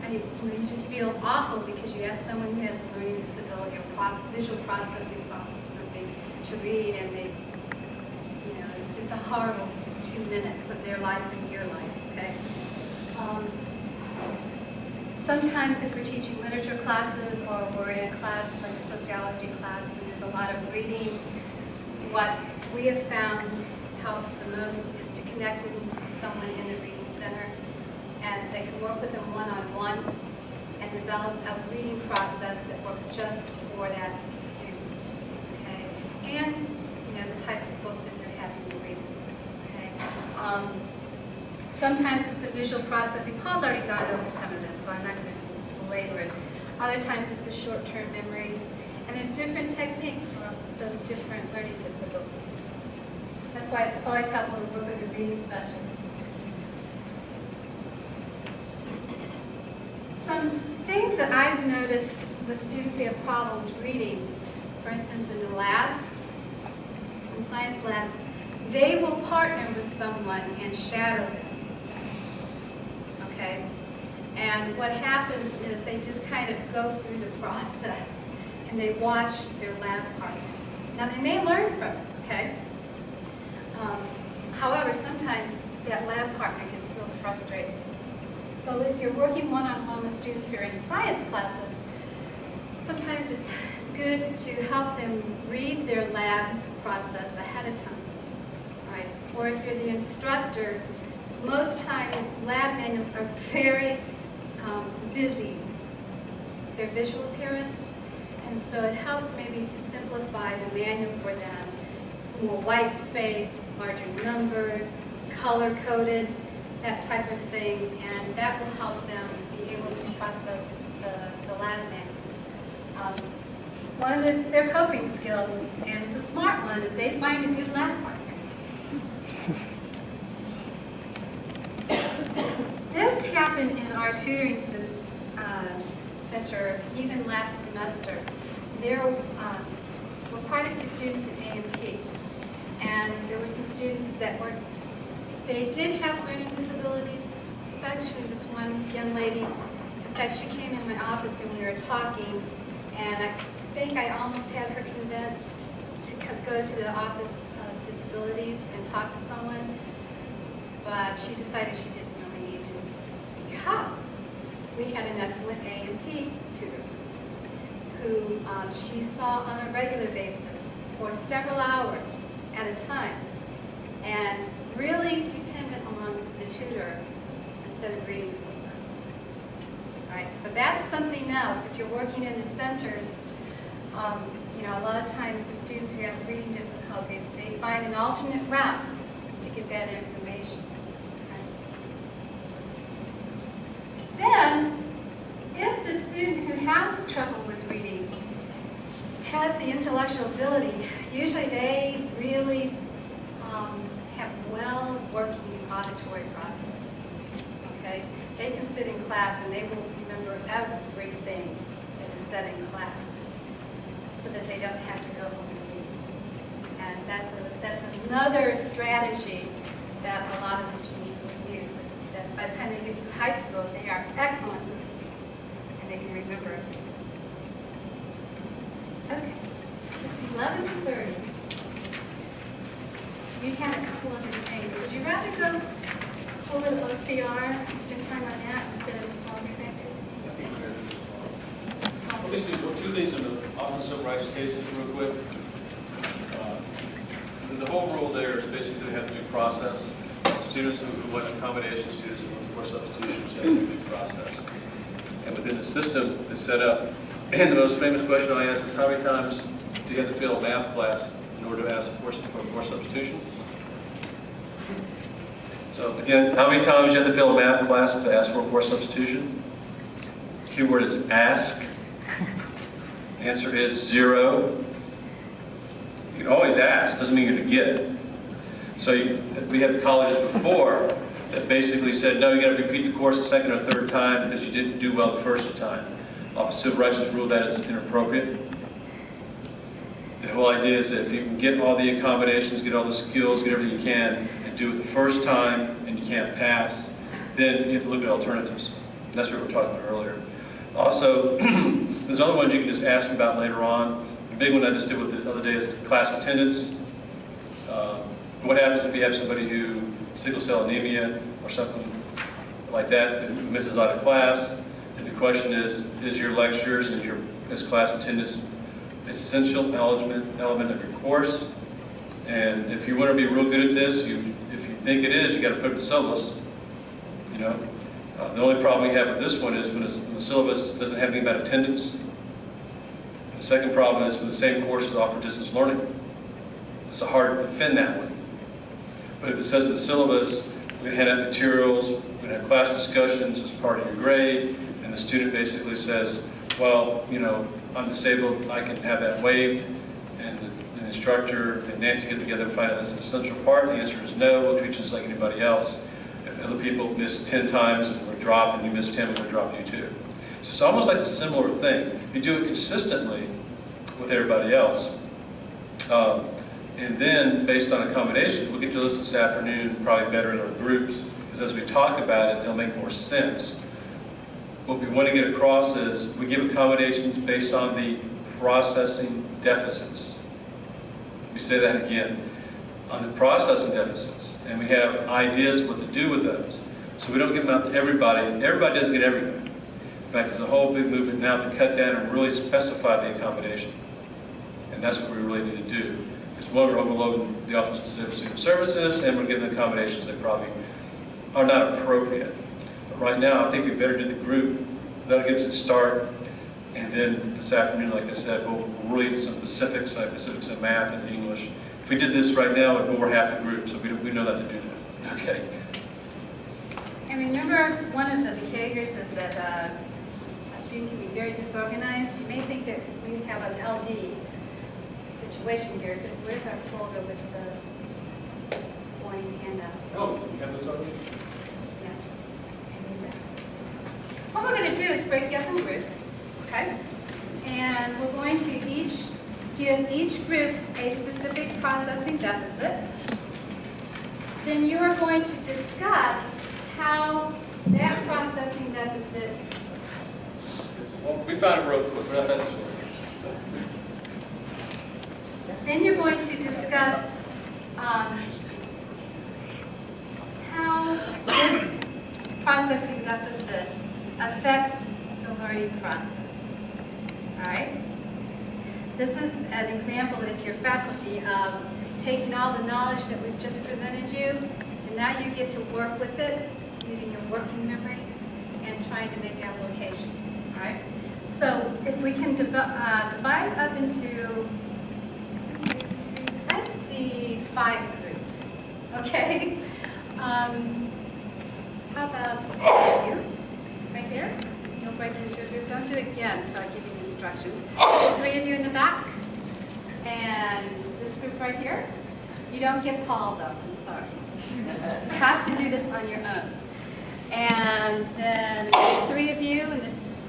You just feel awful because you ask someone who has a learning disability or visual processing problem or something to read, and they, it's just a horrible 2 minutes of their life and your life, okay? Sometimes if we're teaching literature classes or we're in a class like a sociology class and there's a lot of reading, what we have found helps the most is to connect with someone in the reading center, and they can work with them one-on-one and develop a reading process that works just for that student, okay? And, the type of book that they're having to read, okay? Sometimes it's the visual processing. Paul's already gone over some of this, so I'm not going to belabor it. Other times it's the short-term memory, and there's different techniques for those different learning disabilities. That's why it's always helpful to work with a reading specialist. Some things that I've noticed with students who have problems reading, for instance, in the labs, in science labs, they will partner with someone and shadow them. Okay? And what happens is they just kind of go through the process and they watch their lab partner. Now, they may learn from it, okay? However, sometimes that lab partner gets real frustrated. So if you're working one-on-one with students who are in science classes, sometimes it's good to help them read their lab process ahead of time. Right? Or if you're the instructor, most time lab manuals are very busy. Their visual appearance, and so it helps maybe to simplify the manual for them. More white space, larger numbers, color-coded, that type of thing, and that will help them be able to process the lab manuals. One of their coping skills, and it's a smart one, is they find a good lab partner. This happened in our tutoring center even last semester. There were quite a few students in A&P, and there were some students that they did have learning disabilities, especially this one young lady. In fact, she came in my office and we were talking, and I think I almost had her convinced to go to the Office of Disabilities and talk to someone, but she decided she didn't really need to because we had an excellent A&P tutor. who she saw on a regular basis for several hours at a time, and really dependent on the tutor instead of reading the book. All right, so that's something else. If you're working in the centers, you know, a lot of times the students who have reading difficulties, they find an alternate route to get that information. Okay. Then, if the student who has trouble with reading has the intellectual ability, usually they really have well-working auditory process. Okay? They can sit in class and they will remember everything that is said in class, so that they don't have to go home and read. And that's another strategy that a lot of students will use, is that by the time they get to high school, they are excellent listeners, and they can remember everything. Okay, it's 11:30. You had a couple other things. Would you rather go over the OCR and spend time on that instead of the small group activity? Small Well, group. just two things in the Office of Civil Rights cases real quick. The whole rule there is basically they have due process. Students who want accommodation, students who want for substitutions have due process. And within the system that's set up, and the most famous question I ask is, how many times do you have to fail a math class in order to ask for more substitution? So again, how many times do you have to fail a math class to ask for more substitution? The key word is ask. The answer is 0. You can always ask, doesn't mean you're going to get it. So we had colleges before that basically said, no, you got to repeat the course a second or third time because you didn't do well the first time. Office of Civil Rights has ruled that as inappropriate. The whole idea is that if you can get all the accommodations, get all the skills, get everything you can, and do it the first time, and you can't pass, then you have to look at alternatives. And that's what we were talking about earlier. Also, there's other ones you can just ask about later on. The big one I just did with the other day is class attendance. What happens if you have somebody who sickle cell anemia or something like that who misses out of class? And the question is your lectures and your class attendance essential element of your course? And if you want to be real good at this, if you think it is, you got to put it in the syllabus. You know, the only problem we have with this one is when the syllabus doesn't have anything about attendance. The second problem is when the same courses offer distance learning. It's hard to defend that one. But if it says in the syllabus, we're going to hand out materials, we're going to have class discussions as part of your grade, and the student basically says, well, you know, I'm disabled, I can have that waived, and the instructor and Nancy get together and find out that's an essential part. The answer is no, we'll treat you just like anybody else. If other people miss 10 times and we're dropped and you miss 10, we're going to drop you too. So it's almost like a similar thing. If you do it consistently with everybody else, and then based on accommodations, we'll get to this afternoon, probably better in our groups, because as we talk about it, it'll make more sense. What we want to get across is we give accommodations based on the processing deficits. We say that again, on the processing deficits, and we have ideas what to do with those. So we don't give them out to everybody. Everybody doesn't get everything. In fact, there's a whole big movement now to cut down and really specify the accommodation. And that's what we really need to do. Because one, we're overloading the Office of Disabled Student Services, and we're giving them accommodations that probably are not appropriate. But right now, I think we better do the group. That'll give us a start. And then this afternoon, like I said, we'll really get some specifics, like specifics in math and English. If we did this right now, we'd bore half the group, so we know not to do that. Okay. And remember, one of the behaviors is that a student can be very disorganized. You may think that we have an LD situation here, because where's our folder with the morning handouts? Oh, you have those already? Yeah. What we're going to do is break you up in groups, okay? And we're going to give each group a specific processing deficit. Then you are going to discuss how that processing deficit. Well, we found it real quick. We're not that short. Then you're going to discuss how this processing deficit affects the learning process. All right? this is an example, if you're faculty, of taking all the knowledge that we've just presented you, and now you get to work with it using your working memory and trying to make application. All right? So if we can divide up into, I see 5 groups. Okay? How about you, right here? You'll break it into a group. Don't do it again until I give you the instructions. 3 of you in the back. And this group right here. You don't get Paul, though. I'm sorry. You have to do this on your own. And then 3 of you and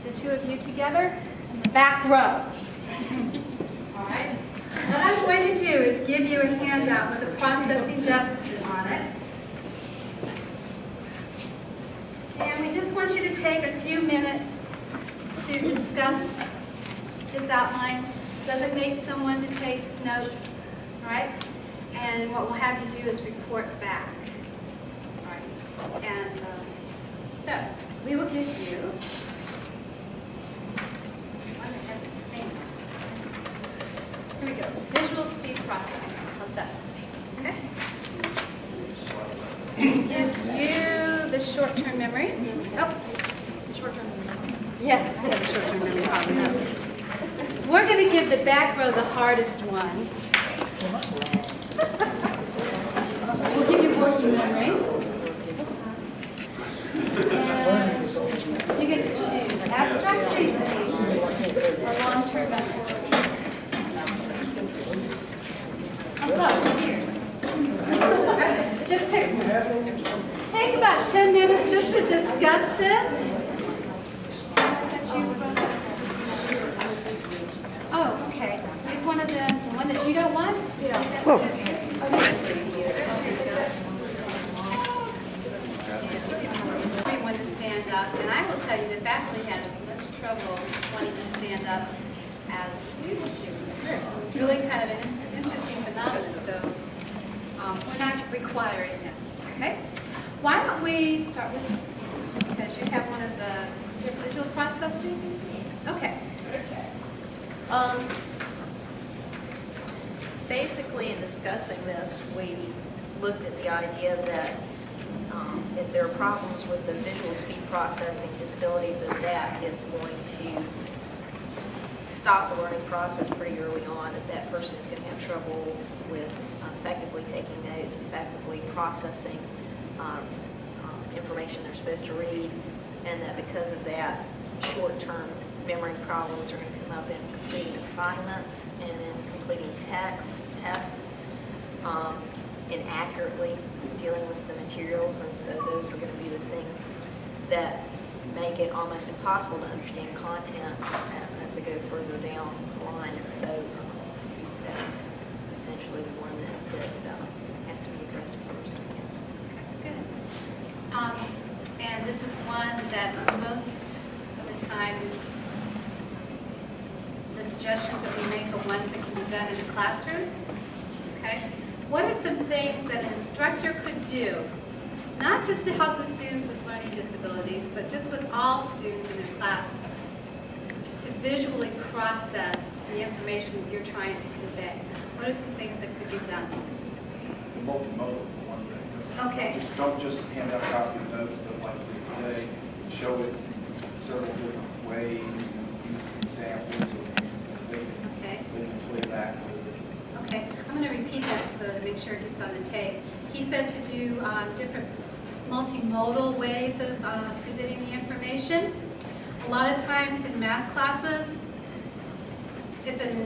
the 2 of you together in the back row. All right? What I'm going to do is give you a handout with a processing deficit on it. And we just want you to take a few minutes to discuss this outline, designate someone to take notes, all right? And what we'll have you do is report back, all right? And so we will give you one that has a stain. Here we go, visual speech processing. How's that? Okay? Give you the short-term memory. Oh, short-term memory. Yeah, I have a short-term memory problem. No. We're going to give the back row the hardest one. We'll give you working memory. And you get to choose abstract reasoning or long-term memory. Oh, here. Just pick. Take about 10 minutes just to discuss this. Oh, okay. Pick one of them. The one that you don't want? Everyone to stand up, and I will tell you the faculty had as much trouble wanting to stand up as the students do. It's really kind of an interesting phenomenon, so we're not requiring it. Okay? Why don't we start with you? Because you have one of the visual processing? Okay. Basically, in discussing this, we looked at the idea that if there are problems with the visual speech processing disabilities, that is going to stop the learning process pretty early on, that person is going to have trouble with effectively taking notes, effectively processing information they're supposed to read, and that because of that, short-term memory problems are going to come up in completing assignments and in completing tests, inaccurately dealing with the materials, and so those are going to be the things that make it almost impossible to understand content as they go further down the line, and so that's essentially the one that has to be addressed first, I guess. Okay, good. And this is one that most of the time, the suggestions that we make are ones that can be done in the classroom. Okay? What are some things that an instructor could do, not just to help the students with learning disabilities, but just with all students in their class, to visually process the information that you're trying to convey? What are some things that could be done? Multimodal, for one thing. Okay. Don't just hand out copy of notes, but like today, show it several different ways, use examples, so they can play back with it. Okay, I'm going to repeat that so to make sure it gets on the tape. He said to do different multimodal ways of presenting the information. A lot of times in math classes, if a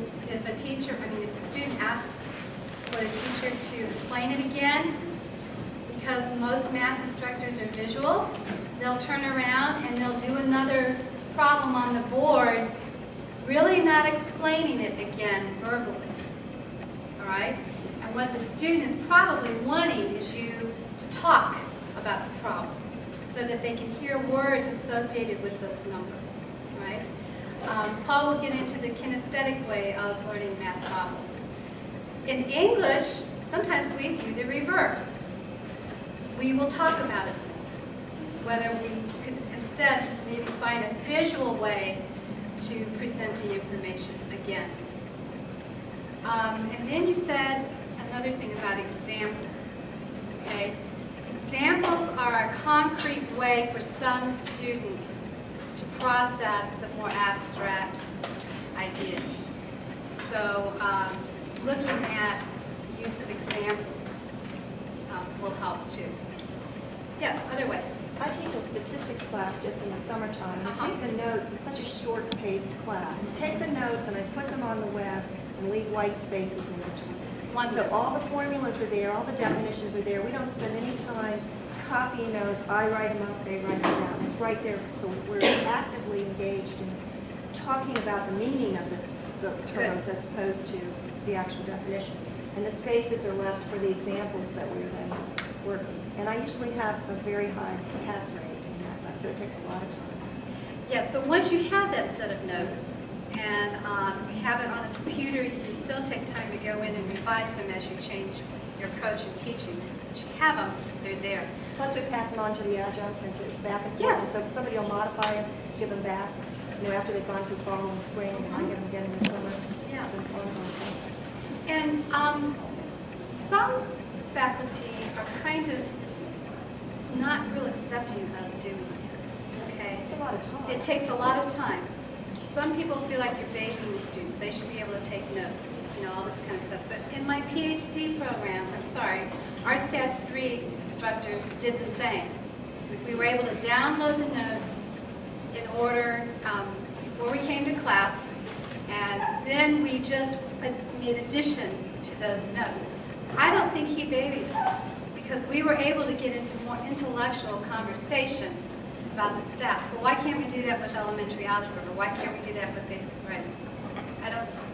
student asks for the teacher to explain it again, because most math instructors are visual, they'll turn around and they'll do another problem on the board, really not explaining it again verbally. All right? And what the student is probably wanting is you to talk about the problem so that they can hear words associated with those numbers, right? Paul will get into the kinesthetic way of learning math problems. In English, sometimes we do the reverse. We will talk about it, whether we could instead maybe find a visual way to present the information again. And then you said another thing about examples, okay? Examples are a concrete way for some students to process the more abstract ideas. So looking at use of examples will help too. Yes, other ways. I teach a statistics class just in the summertime, and I take the notes, it's such a short-paced class. I take the notes and I put them on the web and leave white spaces in between. So all the formulas are there, all the definitions are there. We don't spend any time copying those. I write them up, they write them down. It's right there. So we're actively engaged in talking about the meaning of the terms as opposed to the actual definitions. And the spaces are left for the examples that we're then working. And I usually have a very high pass rate in that class, but it takes a lot of time. Yes, but once you have that set of notes and you have it on the computer, you can still take time to go in and revise them as you change your approach in teaching. But you have them, they're there. Plus, we pass them on to the adjuncts and to back and forth. Yes. And so somebody will modify them, give them back, after they've gone through fall and spring, and I get them again in the summer. Yeah. It's an ongoing process. And some faculty are kind of not real accepting of doing it, okay? It's a lot of time. It takes a lot of time. Some people feel like you're babying the students. They should be able to take notes, all this kind of stuff. But in my PhD program, our Stats 3 instructor did the same. We were able to download the notes in order before we came to class, and then we just made additions to those notes. I don't think he babied us, because we were able to get into more intellectual conversation about the stats. Well, why can't we do that with elementary algebra, or why can't we do that with basic writing?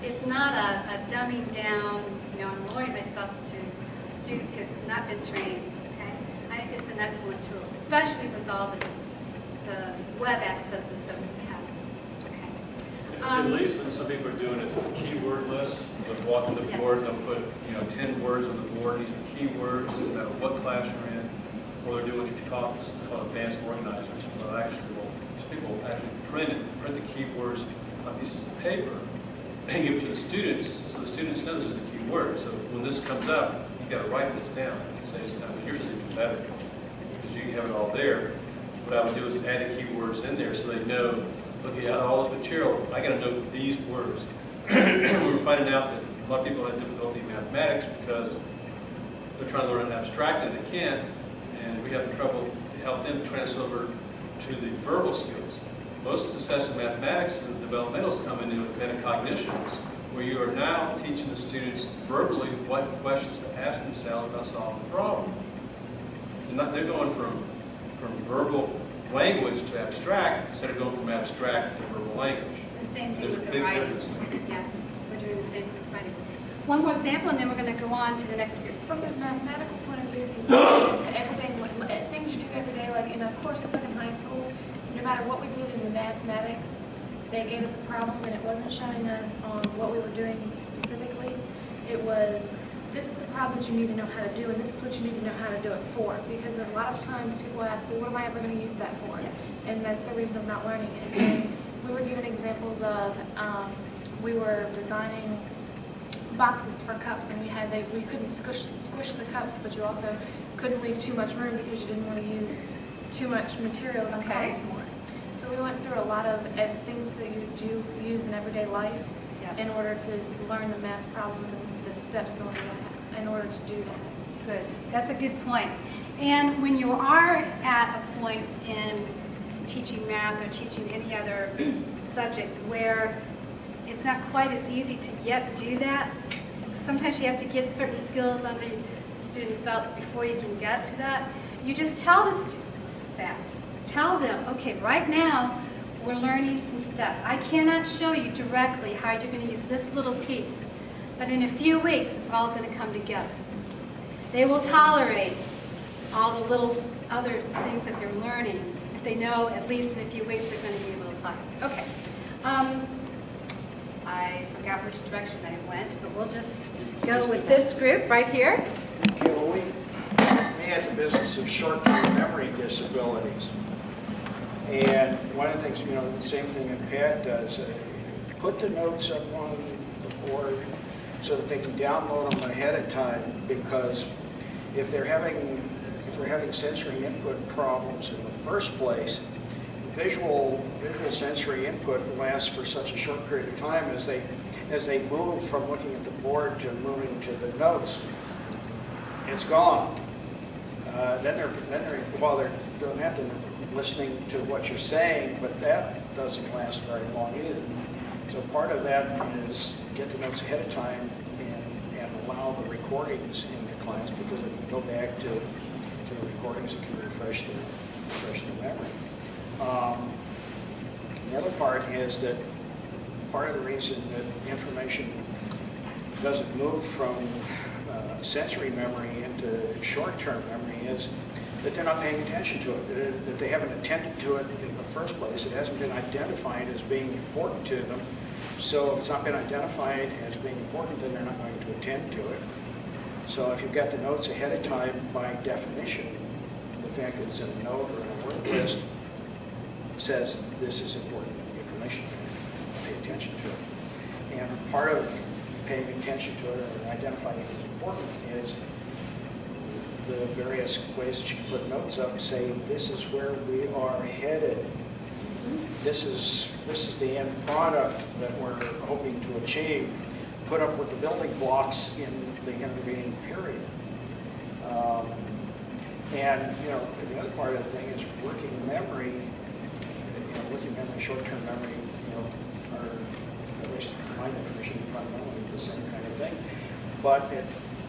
It's not a dumbing down, I'm lowering myself to students who have not been trained, okay? I think it's an excellent tool, especially with all the web accesses that we have, okay? At least when some people are doing it, it's a keyword list. They'll walk to the board, they'll put 10 words on the board. These are keywords, doesn't matter what class you're in. Or they're doing what you call advanced organizers. Well, actually, people actually print the keywords on pieces of paper and give it to the students, so the students know this is a key word. So when this comes up, you got to write this down. You can say, yours is even better because you have it all there. What I would do is add the keywords in there so they know, okay, out of all this material, I got to know these words. We were finding out that a lot of people have difficulty in mathematics because they're trying to learn an abstract and they can't, and we have trouble to help them transfer to the verbal skills. Most success in mathematics and developmentals come into metacognitions, where you are now teaching the students verbally what questions to ask themselves about solving the problem. They're going from verbal language to abstract instead of going from abstract to verbal language. The same thing There's with a the big writing. difference there. Yeah, we're doing the same thing with writing. One more example, and then we're going to go on to the next group. From a mathematical point of view, if you look into everything, things you do every day, like in a course I took in high school, no matter what we did in the mathematics, they gave us a problem and it wasn't showing us on what we were doing specifically. It was, this is the problem that you need to know how to do, and this is what you need to know how to do it for. Because a lot of times people ask, well, what am I ever going to use that for? Yes. And that's the reason of not learning it. And we were given examples of, we were designing boxes for cups, and we couldn't squish the cups, but you also couldn't leave too much room because you didn't want to use too much materials and cost more. So we went through a lot of things that you do use in everyday life in order to learn the math problems and the steps going in order to do that. Good. That's a good point. And when you are at a point in teaching math or teaching any other subject where it's not quite as easy to yet do that, sometimes you have to get certain skills under students' belts before you can get to that. You just tell the students that. Tell them, okay, right now we're learning some steps. I cannot show you directly how you're going to use this little piece, but in a few weeks it's all going to come together. They will tolerate all the little other things that they're learning if they know at least in a few weeks they're going to be able to apply it. Okay. I forgot which direction I went, but we'll just go with this group right here. Okay, well, we had the business of short-term memory disabilities. And one of the things, the same thing that Pat does, put the notes up on the board, so that they can download them ahead of time, because if they're having sensory input problems in the first place, visual sensory input lasts for such a short period of time as they move from looking at the board to moving to the notes. It's gone. Then they're doing that, they're listening to what you're saying, but that doesn't last very long either. So part of that is get the notes ahead of time and allow the recordings in the class, because if you go back to the recordings, it can refresh their memory. The other part is that part of the reason that information doesn't move from sensory memory into short-term memory is that they're not paying attention to it, that they haven't attended to it in the first place. It hasn't been identified as being important to them. So if it's not been identified as being important, then they're not going to attend to it. So if you've got the notes ahead of time, by definition, the fact that it's in a note or in a word list says this is important information, pay attention to it. And part of paying attention to it or identifying it as important is the various ways that you can put notes up, say this is where we are headed. This is the end product that we're hoping to achieve. Put up with the building blocks in the intervening period. And the other part of the thing is working memory. Working memory, short-term memory, are, at least my definition, fundamentally the same kind of thing. But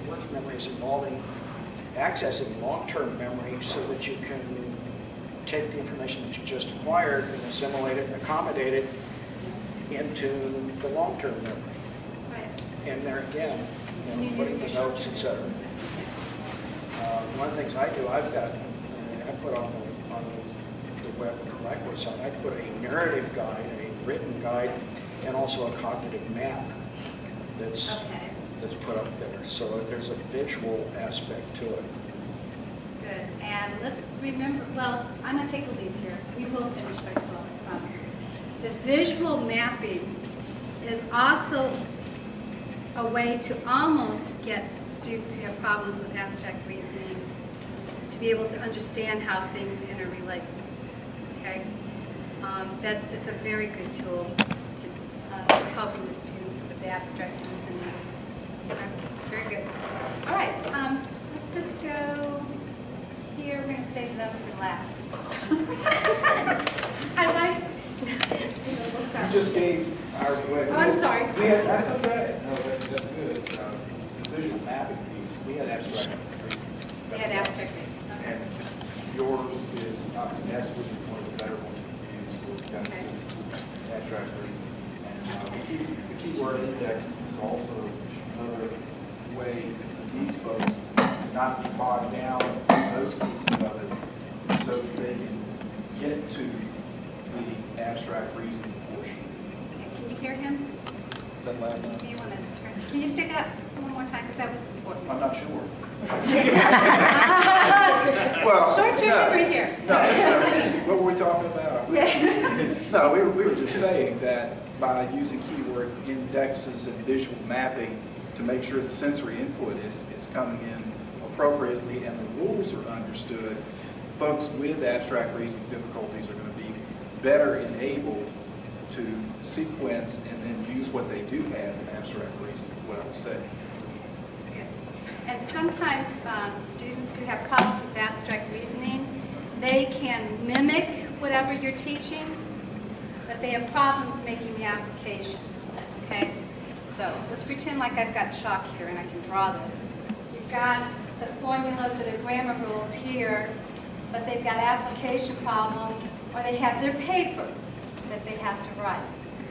working memory is involving accessing long-term memory so that you can take the information that you just acquired and assimilate it and accommodate it into the long-term memory. Right. And there again, putting the notes, etc. One of the things I do, I put on the web Blackboard side, I put a narrative guide, a written guide, and also a cognitive map that's put up there. So there's a visual aspect to it. Good. And let's remember, well, I'm going to take a lead here. We will finish by 12, I promise. The visual mapping is also a way to almost get students who have problems with abstract reasoning to be able to understand how things interrelate. Okay? That it's a very good tool to helping the students with the abstract reasoning. Very good. All right, let's just go here. We're going to save them for last. I like. We'll start. You just gave ours away. Oh, I'm sorry. That's okay. No, that's good. The visual mapping piece, we had abstract reasoning. We had abstract reasoning. Okay. And yours is, that's one of the better ones we use for Genesis, abstract reasoning. And the keyword index is also another way for these folks to not be bogged down in those pieces of it, so that they can get to the abstract reasoning portion. Okay. Can you hear him? Is that loud enough? Do you want to turn? Can you say that one more time? Because that was important. I'm not sure. Well, Short-term no. memory here. What were we talking about? No, we were just saying that by using keyword indexes and visual mapping to make sure the sensory input is coming in appropriately and the rules are understood, folks with abstract reasoning difficulties are going to be better enabled to sequence and then use what they do have in abstract reasoning, is what I would say. And sometimes students who have problems with abstract reasoning, they can mimic whatever you're teaching, but they have problems making the application, okay? So let's pretend like I've got chalk here and I can draw this. You've got the formulas or the grammar rules here, but they've got application problems, or they have their paper that they have to write,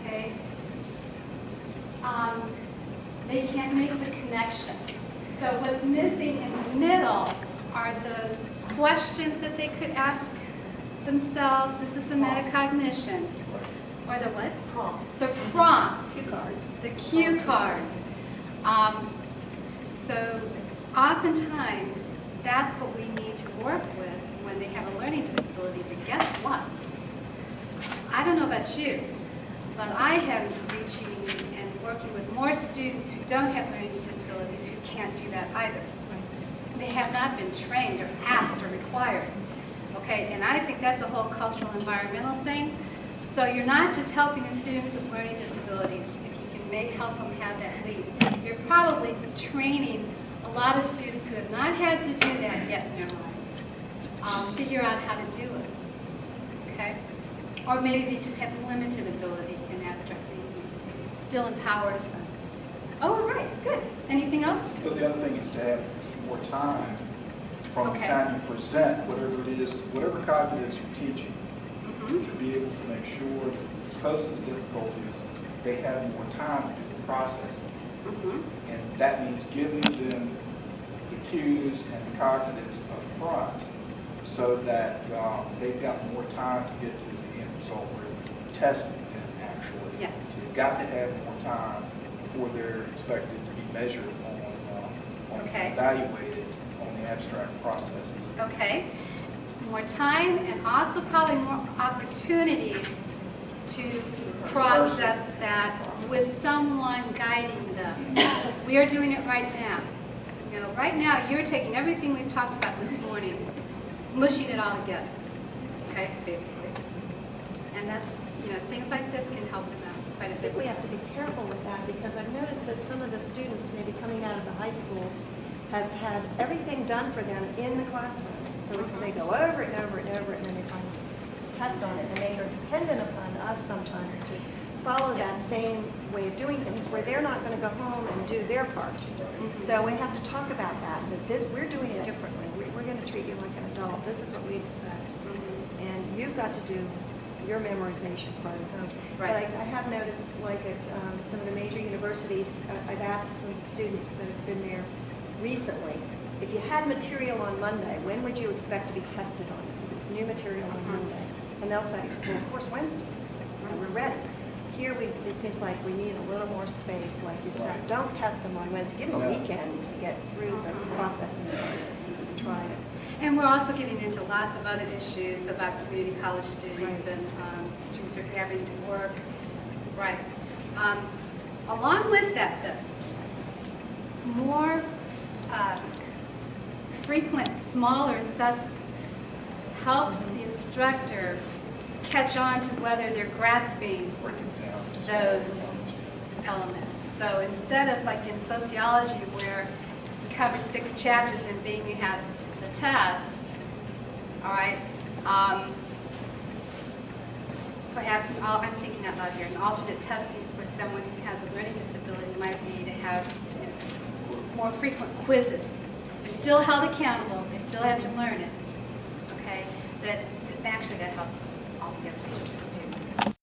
okay? They can't make the connection. So what's missing in the middle are those questions that they could ask themselves. This is the metacognition. Or the what? Prompts. The prompts. Cue cards. The cue cards. So oftentimes, that's what we need to work with when they have a learning disability. But guess what? I don't know about you, but I have been reaching and working with more students who don't have learning disabilities who can't do that either. They have not been trained or asked or required. Okay, and I think that's a whole cultural environmental thing. So you're not just helping the students with learning disabilities. If you can help them have that lead, you're probably training a lot of students who have not had to do that yet in their lives. Figure out how to do it. Okay? Or maybe they just have limited ability in abstract reasoning. It still empowers them. Oh, right, good. Anything else? But the other thing is to have more time from the Okay. time you present, whatever it is, whatever cognitives you're teaching, Mhm. to be able to make sure that because of the difficulties, they have more time to do the processing. Mhm. And that means giving them the cues and the cognitives up front so that they've got more time to get to the end result where you're testing them actually. Yes. So you've got to have more time before they're expected to be measured on Okay. evaluated on the abstract processes. Okay. More time and also probably more opportunities to process that with someone guiding them. We are doing it right now. You know, right now you're taking everything we've talked about this morning, mushing it all together. Okay, basically. And that's, you know, things like this can help them out quite a I bit. think we have to be careful with that because I've noticed that some of the students maybe coming out of the high schools have had everything done for them in the classroom. So they go over it and over it and over it and then they finally test on it. And they are dependent upon us sometimes to follow that same way of doing things where they're not going to go home and do their part. So we have to talk about that we're doing it differently. We're going to treat you like an adult. This is what we expect. And you've got to do your memorization part at home. But I have noticed, like at some of the major universities, I've asked some students that have been there recently, if you had material on Monday, when would you expect to be tested on it? If it was new material on Monday. And they'll say, well, of course, Wednesday. And we're ready. Here, it seems like we need a little more space, like you said. Don't test them on Wednesday. Give them a weekend to get through the processing and try it. And we're also getting into lots of other issues about community college students and students are having to work. Right. Along with that, though, more frequent, smaller assessments helps the instructor catch on to whether they're grasping those elements. So instead of like in sociology where you cover 6 chapters and being you have the test, all right, perhaps, I'm thinking out loud here, an alternate testing for someone who has a learning disability might be to have more frequent quizzes. They're still held accountable, they still have to learn it, okay? But actually that helps all the other students.